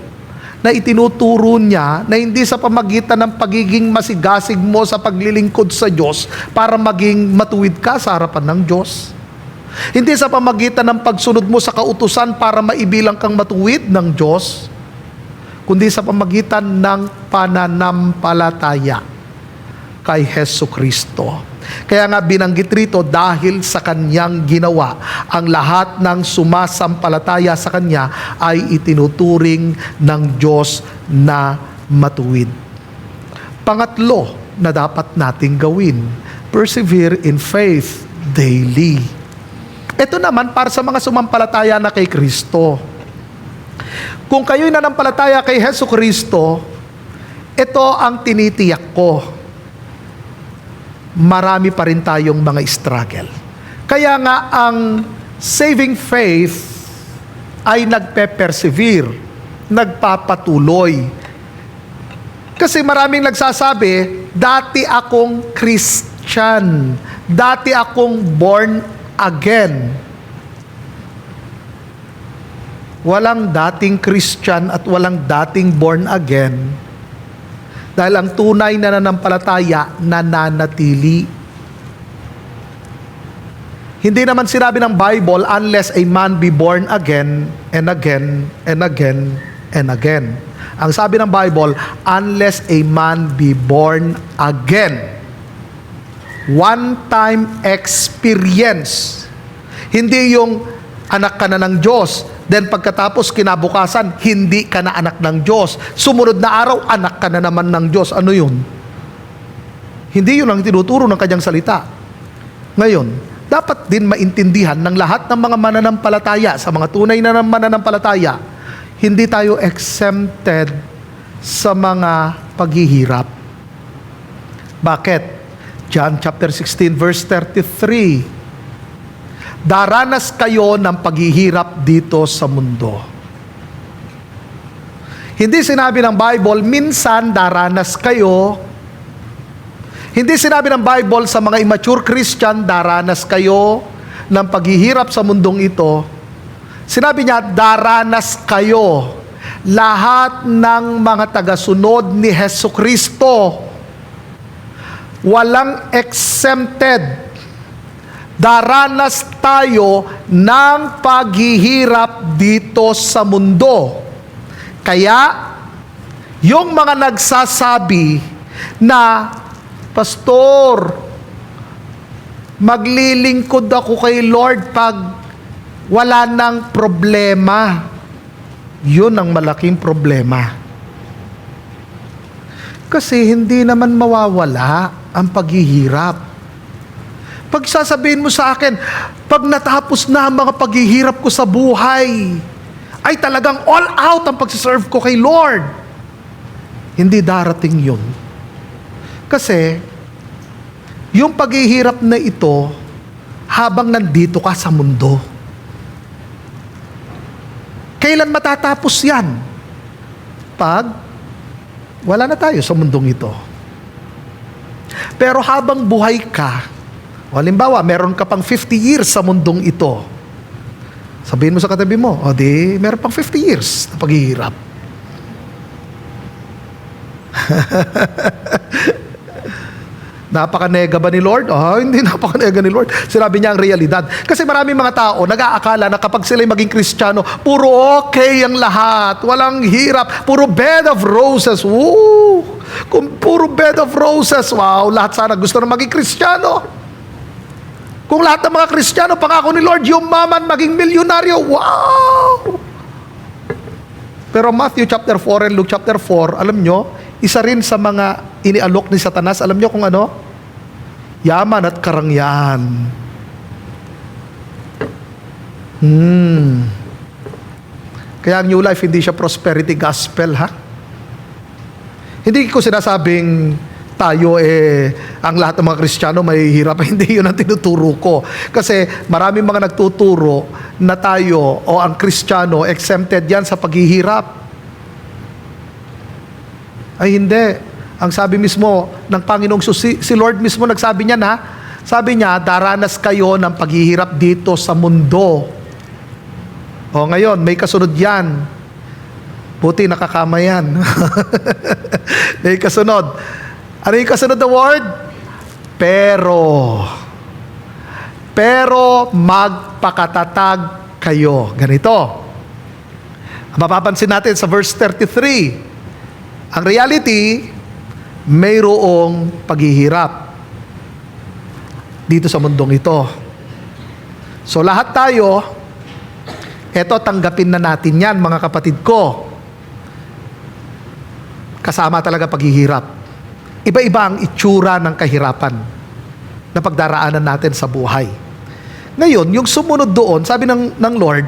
na itinuturo niya na hindi sa pamagitan ng pagiging masigasig mo sa paglilingkod sa Diyos para maging matuwid ka sa harapan ng Diyos. Hindi sa pamagitan ng pagsunod mo sa kautusan para maibilang kang matuwid ng Diyos, kundi sa pamagitan ng pananampalataya kay Hesus Kristo. Kaya nga binanggit rito, dahil sa kanyang ginawa, ang lahat ng sumasampalataya sa kanya ay itinuturing ng Diyos na matuwid. Pangatlo na dapat nating gawin, persevere in faith daily. Ito naman para sa mga sumampalataya na kay Kristo. Kung kayo'y nanampalataya kay Hesus Kristo, ito ang tinitiyak ko. Marami pa rin tayong mga struggle. Kaya nga ang saving faith ay nagpe-persevere, nagpapatuloy. Kasi maraming nagsasabi, dati akong Christian. Dati akong born again. Walang dating Christian at walang dating born again. Dahil ang tunay na nananampalataya nananatili. Hindi naman sinabi ng Bible, unless a man be born again and again and again and again. Ang sabi ng Bible, unless a man be born again. One-time experience. Hindi yung anak ka na ng Diyos, then pagkatapos kinabukasan, hindi ka na anak ng Diyos. Sumunod na araw, anak ka na naman ng Diyos. Ano yun? Hindi yun ang tinuturo ng kanyang salita. Ngayon, dapat din maintindihan ng lahat ng mga mananampalataya, sa mga tunay na mananampalataya, hindi tayo exempted sa mga paghihirap. Bakit? John chapter 16 verse 33. Daranas kayo ng paghihirap dito sa mundo. Hindi sinabi ng Bible, minsan daranas kayo. Hindi sinabi ng Bible sa mga immature Christian, daranas kayo ng paghihirap sa mundong ito. Sinabi niya, daranas kayo. Lahat ng mga tagasunod ni Hesukristo. Walang exempted. Daranas tayo ng paghihirap dito sa mundo. Kaya, yung mga nagsasabi na, Pastor, maglilingkod ako kay Lord pag wala nang problema. Yun ang malaking problema. Kasi hindi naman mawawala ang paghihirap. Pag sasabihin mo sa akin, pag natapos na ang mga paghihirap ko sa buhay, ay talagang all out ang pagsiserve ko kay Lord. Hindi darating yun. Kasi, yung paghihirap na ito, habang nandito ka sa mundo. Kailan matatapos yan? Pag wala na tayo sa mundong ito. Pero habang buhay ka, halimbawa, meron ka pang 50 years sa mundong ito. Sabihin mo sa katabi mo, o di, meron pang 50 years na paghihirap. Napaka-nega ba ni Lord? Hindi napaka-nega ni Lord. Sinabi niya ang realidad. Kasi maraming mga tao nag-aakala na kapag sila'y maging Kristiyano, puro okay ang lahat. Walang hirap. Puro bed of roses. Woo! Kung puro bed of roses, wow, lahat sana gusto na maging Kristiyano. Kung lahat ng mga Kristiyano, pangako ni Lord, yumaman, maging milyonaryo, wow! Pero Matthew chapter 4 and Luke chapter 4, alam nyo, isa rin sa mga inialok ni Satanas, alam nyo kung ano? Yaman at karangyaan. Kaya ang New Life, hindi siya prosperity gospel, ha? Hindi ko sinasabing tayo ang lahat ng mga Kristiyano may hirap. Hindi yun ang tinuturo ko. Kasi maraming mga nagtuturo na tayo o ang Kristiyano exempted yan sa paghihirap. Ay hindi. Ang sabi mismo ng Panginoong si Lord mismo nagsabi niya na, sabi niya, daranas kayo ng paghihirap dito sa mundo. O ngayon, may kasunod yan. Buti nakakama yan. May kasunod. Ano yung kasunod na word? Pero magpakatatag kayo. Ganito. Mapapansin natin sa verse 33. Ang reality, mayroong paghihirap dito sa mundong ito. So lahat tayo, eto tanggapin na natin yan, mga kapatid ko. Kasama talaga paghihirap. Iba-iba ang itsura ng kahirapan na pagdaraanan natin sa buhay. Ngayon, yung sumunod doon, sabi ng Lord,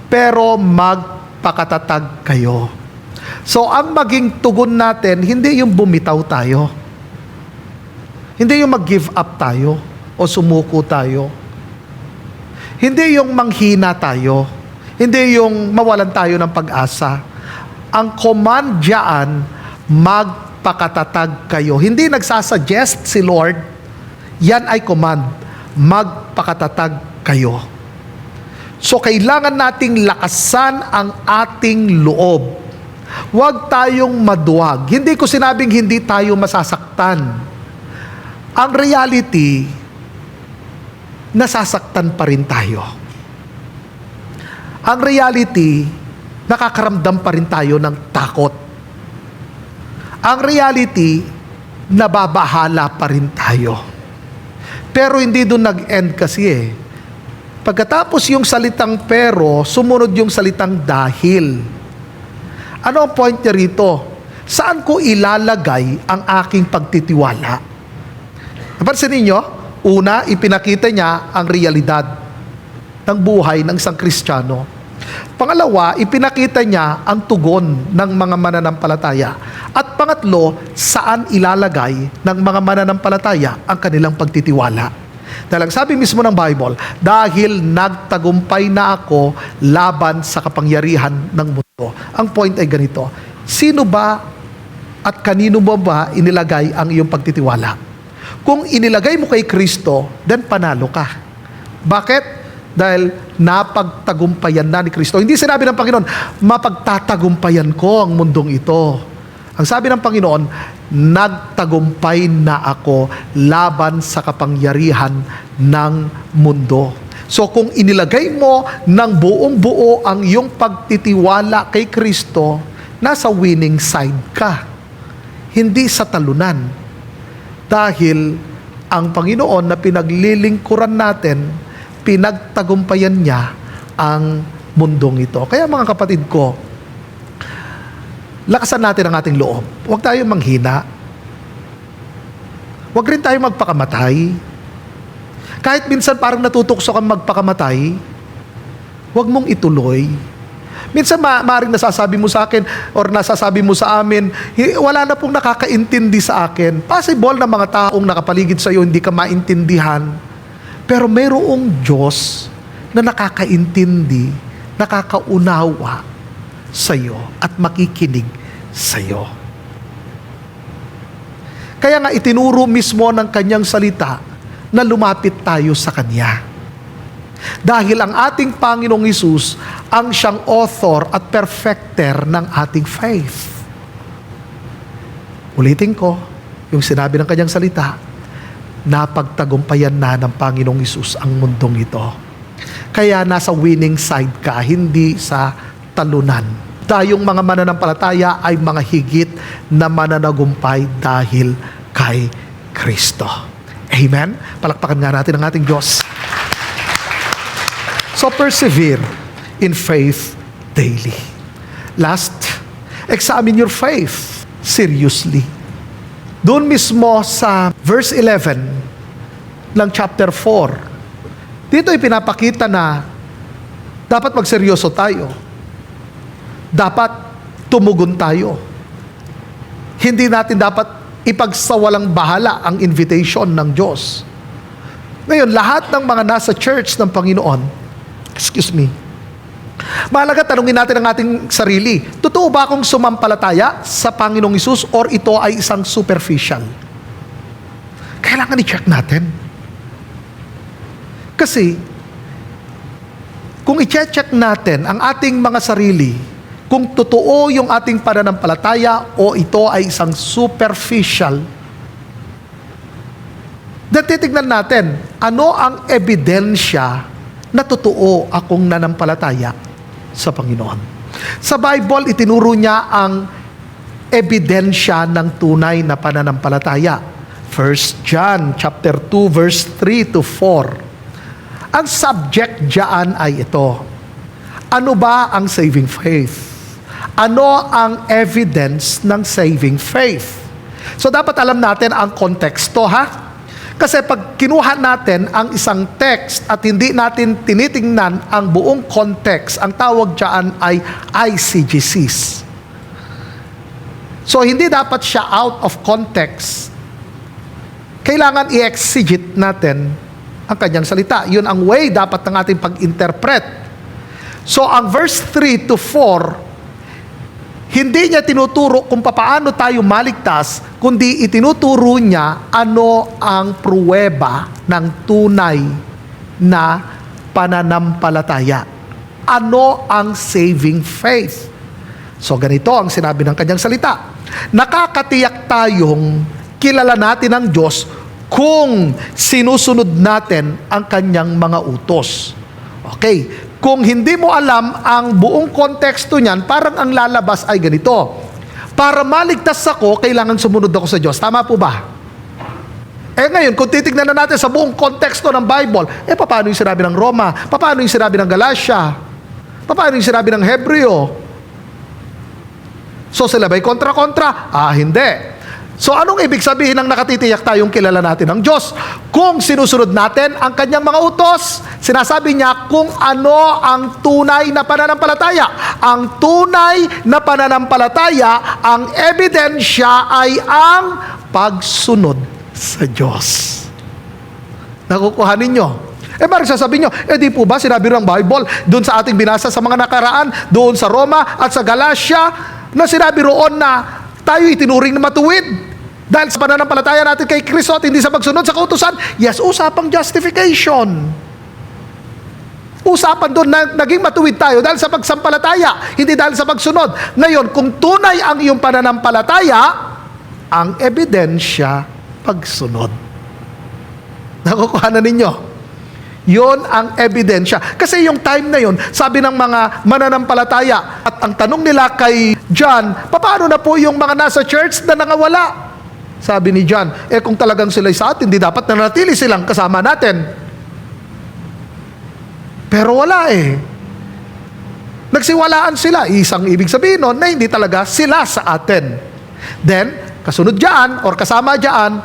pero magpakatatag kayo. So, ang maging tugon natin, hindi yung bumitaw tayo. Hindi yung mag-give up tayo o sumuko tayo. Hindi yung manghina tayo. Hindi yung mawalan tayo ng pag-asa. Ang command diyan, magpakatatag magpakatatag kayo. Hindi nagsasuggest si Lord, yan ay command, magpakatatag kayo. So kailangan nating lakasan ang ating loob. Huwag tayong maduwag. Hindi ko sinabing hindi tayo masasaktan. Ang reality, nasasaktan pa rin tayo. Ang reality, nakakaramdam pa rin tayo ng takot. Ang reality, nababahala pa rin tayo. Pero hindi doon nag-end kasi Pagkatapos yung salitang pero, sumunod yung salitang dahil. Ano ang point niya rito? Saan ko ilalagay ang aking pagtitiwala? Napansin ninyo? Una, ipinakita niya ang realidad ng buhay ng isang Kristiyano. Pangalawa, ipinakita niya ang tugon ng mga mananampalataya. At pangatlo, saan ilalagay ng mga mananampalataya ang kanilang pagtitiwala. Dahil ang sabi mismo ng Bible, dahil nagtagumpay na ako laban sa kapangyarihan ng mundo. Ang point ay ganito, sino ba at kanino mo ba inilagay ang iyong pagtitiwala? Kung inilagay mo kay Kristo, then panalo ka. Bakit? Dahil napagtagumpayan na ni Kristo. Hindi sinabi ng Panginoon, mapagtatagumpayan ko ang mundong ito. Ang sabi ng Panginoon, nagtagumpay na ako laban sa kapangyarihan ng mundo. So kung inilagay mo ng buong buo ang iyong pagtitiwala kay Kristo, nasa winning side ka. Hindi sa talunan. Dahil ang Panginoon na pinaglilingkuran natin, pinagtagumpayan niya ang mundong ito. Kaya mga kapatid ko, lakasan natin ang ating loob. Huwag tayo manghina. Huwag rin tayo magpakamatay. Kahit minsan parang natutukso kang magpakamatay, huwag mong ituloy. Minsan maaaring nasasabi mo sa akin or nasasabi mo sa amin, wala na pong nakakaintindi sa akin. Possible na mga taong nakapaligid sa iyo hindi ka maintindihan. Pero mayroong Diyos na nakakaintindi, nakakaunawa sa iyo at makikinig sa iyo. Kaya nga itinuro mismo ng kanyang salita na lumapit tayo sa kanya. Dahil ang ating Panginoong Hesus ang siyang author at perfecter ng ating faith. Ulitin ko yung sinabi ng kanyang salita, napagtagumpayan na ng Panginoong Hesus ang mundong ito. Kaya nasa winning side ka, hindi sa talunan. Tayong mga mananampalataya ay mga higit na mananagumpay dahil kay Kristo. Amen? Palakpakan nga natin ang ating Diyos. So persevere in faith daily. Last, examine your faith seriously. Doon mismo sa verse 11 ng chapter 4, dito ay pinapakita na dapat magseryoso tayo. Dapat tumugon tayo. Hindi natin dapat ipagsawalang bahala ang invitation ng Diyos. Ngayon, lahat ng mga nasa church ng Panginoon, mahalaga tanungin natin ang ating sarili, totoo ba akong sumampalataya sa Panginoong Hesus or ito ay isang superficial? Kailangan i-check natin. Kasi, kung i-check natin ang ating mga sarili, kung totoo yung ating pananampalataya o ito ay isang superficial, then titignan natin, ano ang ebidensya na totoo akong nanampalataya sa Panginoon. Sa Bible, itinuro niya ang ebidensya ng tunay na pananampalataya. 1 John chapter 2 verse 3 to 4. Ang subject diyan ay ito. Ano ba ang saving faith? Ano ang evidence ng saving faith? So dapat alam natin ang konteksto, ha? Kasi pag kinuha natin ang isang text at hindi natin tinitingnan ang buong context, ang tawag diyan ay ICGCs. So hindi dapat siya out of context. Kailangan i-exegete natin ang kanyang salita. Yun ang way dapat ng ating pag-interpret. So ang verse 3 to 4, Hindi niya tinuturo kung paano tayo maligtas, kundi itinuturo niya ano ang pruweba ng tunay na pananampalataya. Ano ang saving faith? So ganito ang sinabi ng kanyang salita. Nakakatiyak tayong kilala natin ang Diyos kung sinusunod natin ang kanyang mga utos. Okay. Kung hindi mo alam ang buong konteksto niyan, parang ang lalabas ay ganito. Para maligtas ako, kailangan sumunod ako sa Diyos. Tama po ba? Ngayon, kung titignan na natin sa buong konteksto ng Bible, paano yung sinabi ng Roma? Paano yung sinabi ng Galatia? Paano yung sinabi ng Hebreo? So sila ba'y kontra-kontra? Hindi. So anong ibig sabihin ng nakatitiyak tayong kilala natin ang Diyos? Kung sinusunod natin ang kanyang mga utos, sinasabi niya kung ano ang tunay na pananampalataya. Ang tunay na pananampalataya, ang ebidensya ay ang pagsunod sa Diyos. Nakukuha ninyo? Parang sasabihin nyo, di po ba sinabi ng Bible, doon sa ating binasa sa mga nakaraan, doon sa Roma at sa Galatia, na sinabi roon na tayo itinuring na matuwid dahil sa pananampalataya natin kay Kristo at hindi sa pagsunod sa kautusan. Yes, usapang justification. Usapan doon na naging matuwid tayo dahil sa pagsampalataya, hindi dahil sa pagsunod. Ngayon, kung tunay ang iyong pananampalataya, ang ebidensya, pagsunod. Nakukuha na ninyo? Yon ang ebidensya. Kasi yung time na yon, sabi ng mga mananampalataya, at ang tanong nila kay John, paano na po yung mga nasa church na nangawala? Sabi ni John, kung talagang sila'y sa atin, di dapat nanatili silang kasama natin. Pero wala Nagsiwalaan sila. Isang ibig sabihin nun na hindi talaga sila sa atin. Then, kasunod dyan, or kasama dyan,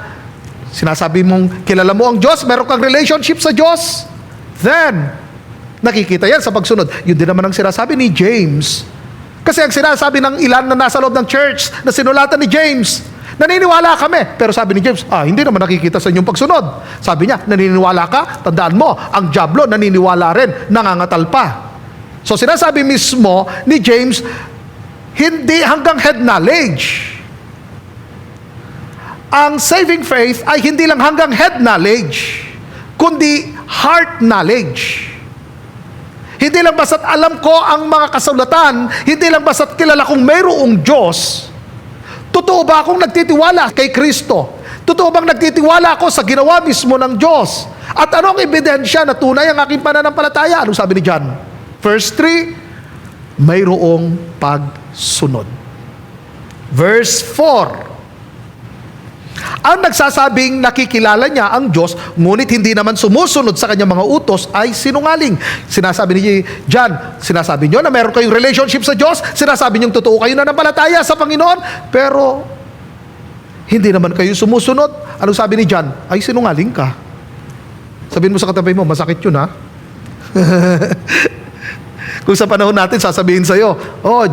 sinasabi mong kilala mo ang Diyos, meron kang relationship sa Diyos, then, nakikita yan sa pagsunod. Yun din naman ang sinasabi ni James. Kasi ang sinasabi ng ilan na nasa loob ng church na sinulatan ni James, naniniwala kami. Pero sabi ni James, hindi naman nakikita sa inyong pagsunod. Sabi niya, naniniwala ka? Tandaan mo, ang dyablo naniniwala rin, nangangatal pa. So sinasabi mismo ni James, hindi hanggang head knowledge. Ang saving faith ay hindi lang hanggang head knowledge, kundi heart knowledge. Hindi lang basta't alam ko ang mga kasulatan, hindi lang basta't kilala kong mayroong Diyos. Totoo ba akong nagtitiwala kay Kristo? Totoo bang nagtitiwala ako sa ginawa mismo ng Diyos? At anong ebidensya na tunay ang aking pananampalataya? Anong sabi ni John? Verse 3, mayroong pagsunod. Verse 4, ang nagsasabing nakikilala niya ang Diyos, ngunit hindi naman sumusunod sa kanyang mga utos ay sinungaling. Sinasabi ni John, sinasabi niyo na meron kayong relationship sa Diyos, sinasabi niyo totoo kayo na nampalataya sa Panginoon, pero hindi naman kayo sumusunod. Anong sabi ni John? Ay, sinungaling ka. Sabihin mo sa katabi mo, masakit yun ha? Kung sa panahon natin, sasabihin sa'yo,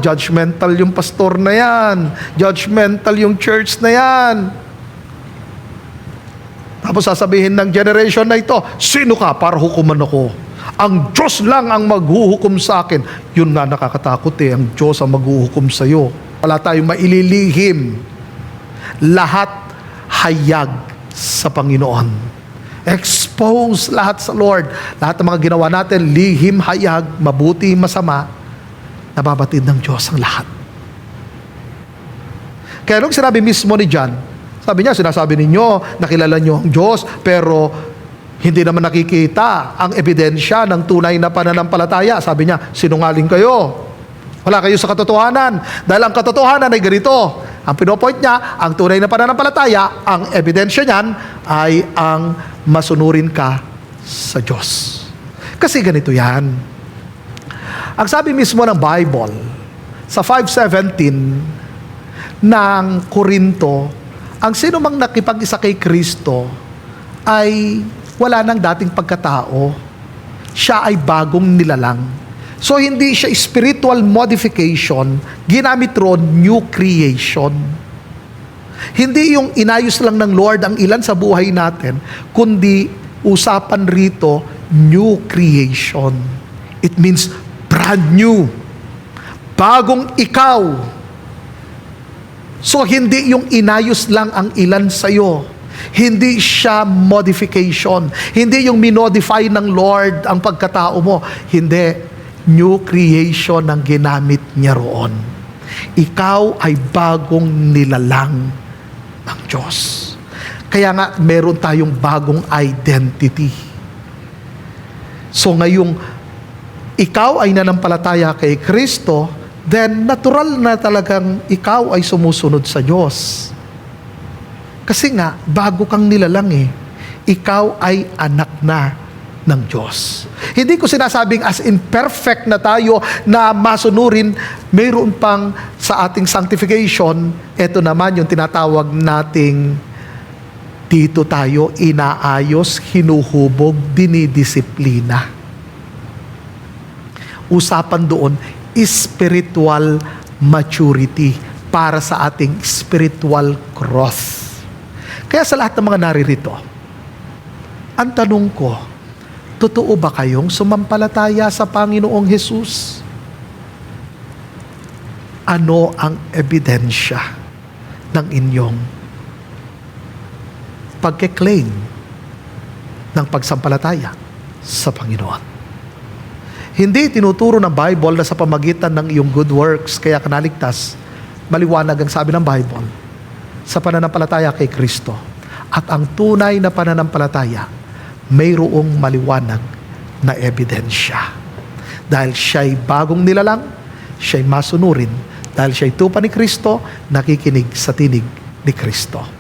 judgmental yung pastor na yan, judgmental yung church na yan. Tapos sasabihin ng generation na ito, sino ka para hukuman ako? Ang Diyos lang ang maghuhukom sa akin. Yun nga nakakatakot ang Diyos ang maghuhukom sa iyo. Wala tayong maililihim. Lahat hayag sa Panginoon. Expose lahat sa Lord. Lahat ng mga ginawa natin, lihim, hayag, mabuti, masama, nababatid ng Diyos ang lahat. Kaya nung sinabi mismo ni John, sabi niya, sinasabi ninyo, nakilala niyo ang Diyos, pero hindi naman nakikita ang ebidensya ng tunay na pananampalataya. Sabi niya, sinungaling kayo. Wala kayo sa katotohanan. Dahil ang katotohanan ay ganito. Ang pinopoint niya, ang tunay na pananampalataya, ang ebidensya niyan ay ang masunurin ka sa Diyos. Kasi ganito yan. Ang sabi mismo ng Bible, sa 5:17 ng Korinto, ang sino mang nakipag-isa kay Kristo ay wala nang dating pagkatao. Siya ay bagong nilalang. So hindi siya spiritual modification, ginamit ron new creation. Hindi yung inayos lang ng Lord ang ilan sa buhay natin, kundi usapan rito new creation. It means brand new. Bagong ikaw. So, hindi yung inayos lang ang ilan sa'yo. Hindi siya modification. Hindi yung minodify ng Lord ang pagkatao mo. Hindi. New creation ang ginamit niya roon. Ikaw ay bagong nilalang ng Diyos. Kaya nga, meron tayong bagong identity. So, ngayong ikaw ay nanampalataya kay Kristo, then natural na talagang ikaw ay sumusunod sa Diyos. Kasi nga, bago kang nilalang ikaw ay anak na ng Diyos. Hindi ko sinasabing as in perfect na tayo na masunurin, mayroon pang sa ating sanctification, ito naman yung tinatawag nating dito tayo inaayos, hinuhubog, dinidisiplina. Usapan doon, spiritual maturity para sa ating spiritual growth. Kaya sa lahat ng mga naririto, ang tanong ko, totoo ba kayong sumampalataya sa Panginoong Hesus? Ano ang ebidensya ng inyong pagke-claim ng pagsampalataya sa Panginoon? Hindi tinuturo ng Bible na sa pamagitan ng iyong good works kaya ka naligtas. Maliwanag ang sabi ng Bible sa pananampalataya kay Kristo. At ang tunay na pananampalataya, mayroong maliwanag na ebidensya. Dahil siya'y bagong nilalang, siya'y masunurin, dahil siya'y tupa ni Kristo, nakikinig sa tinig ni Kristo.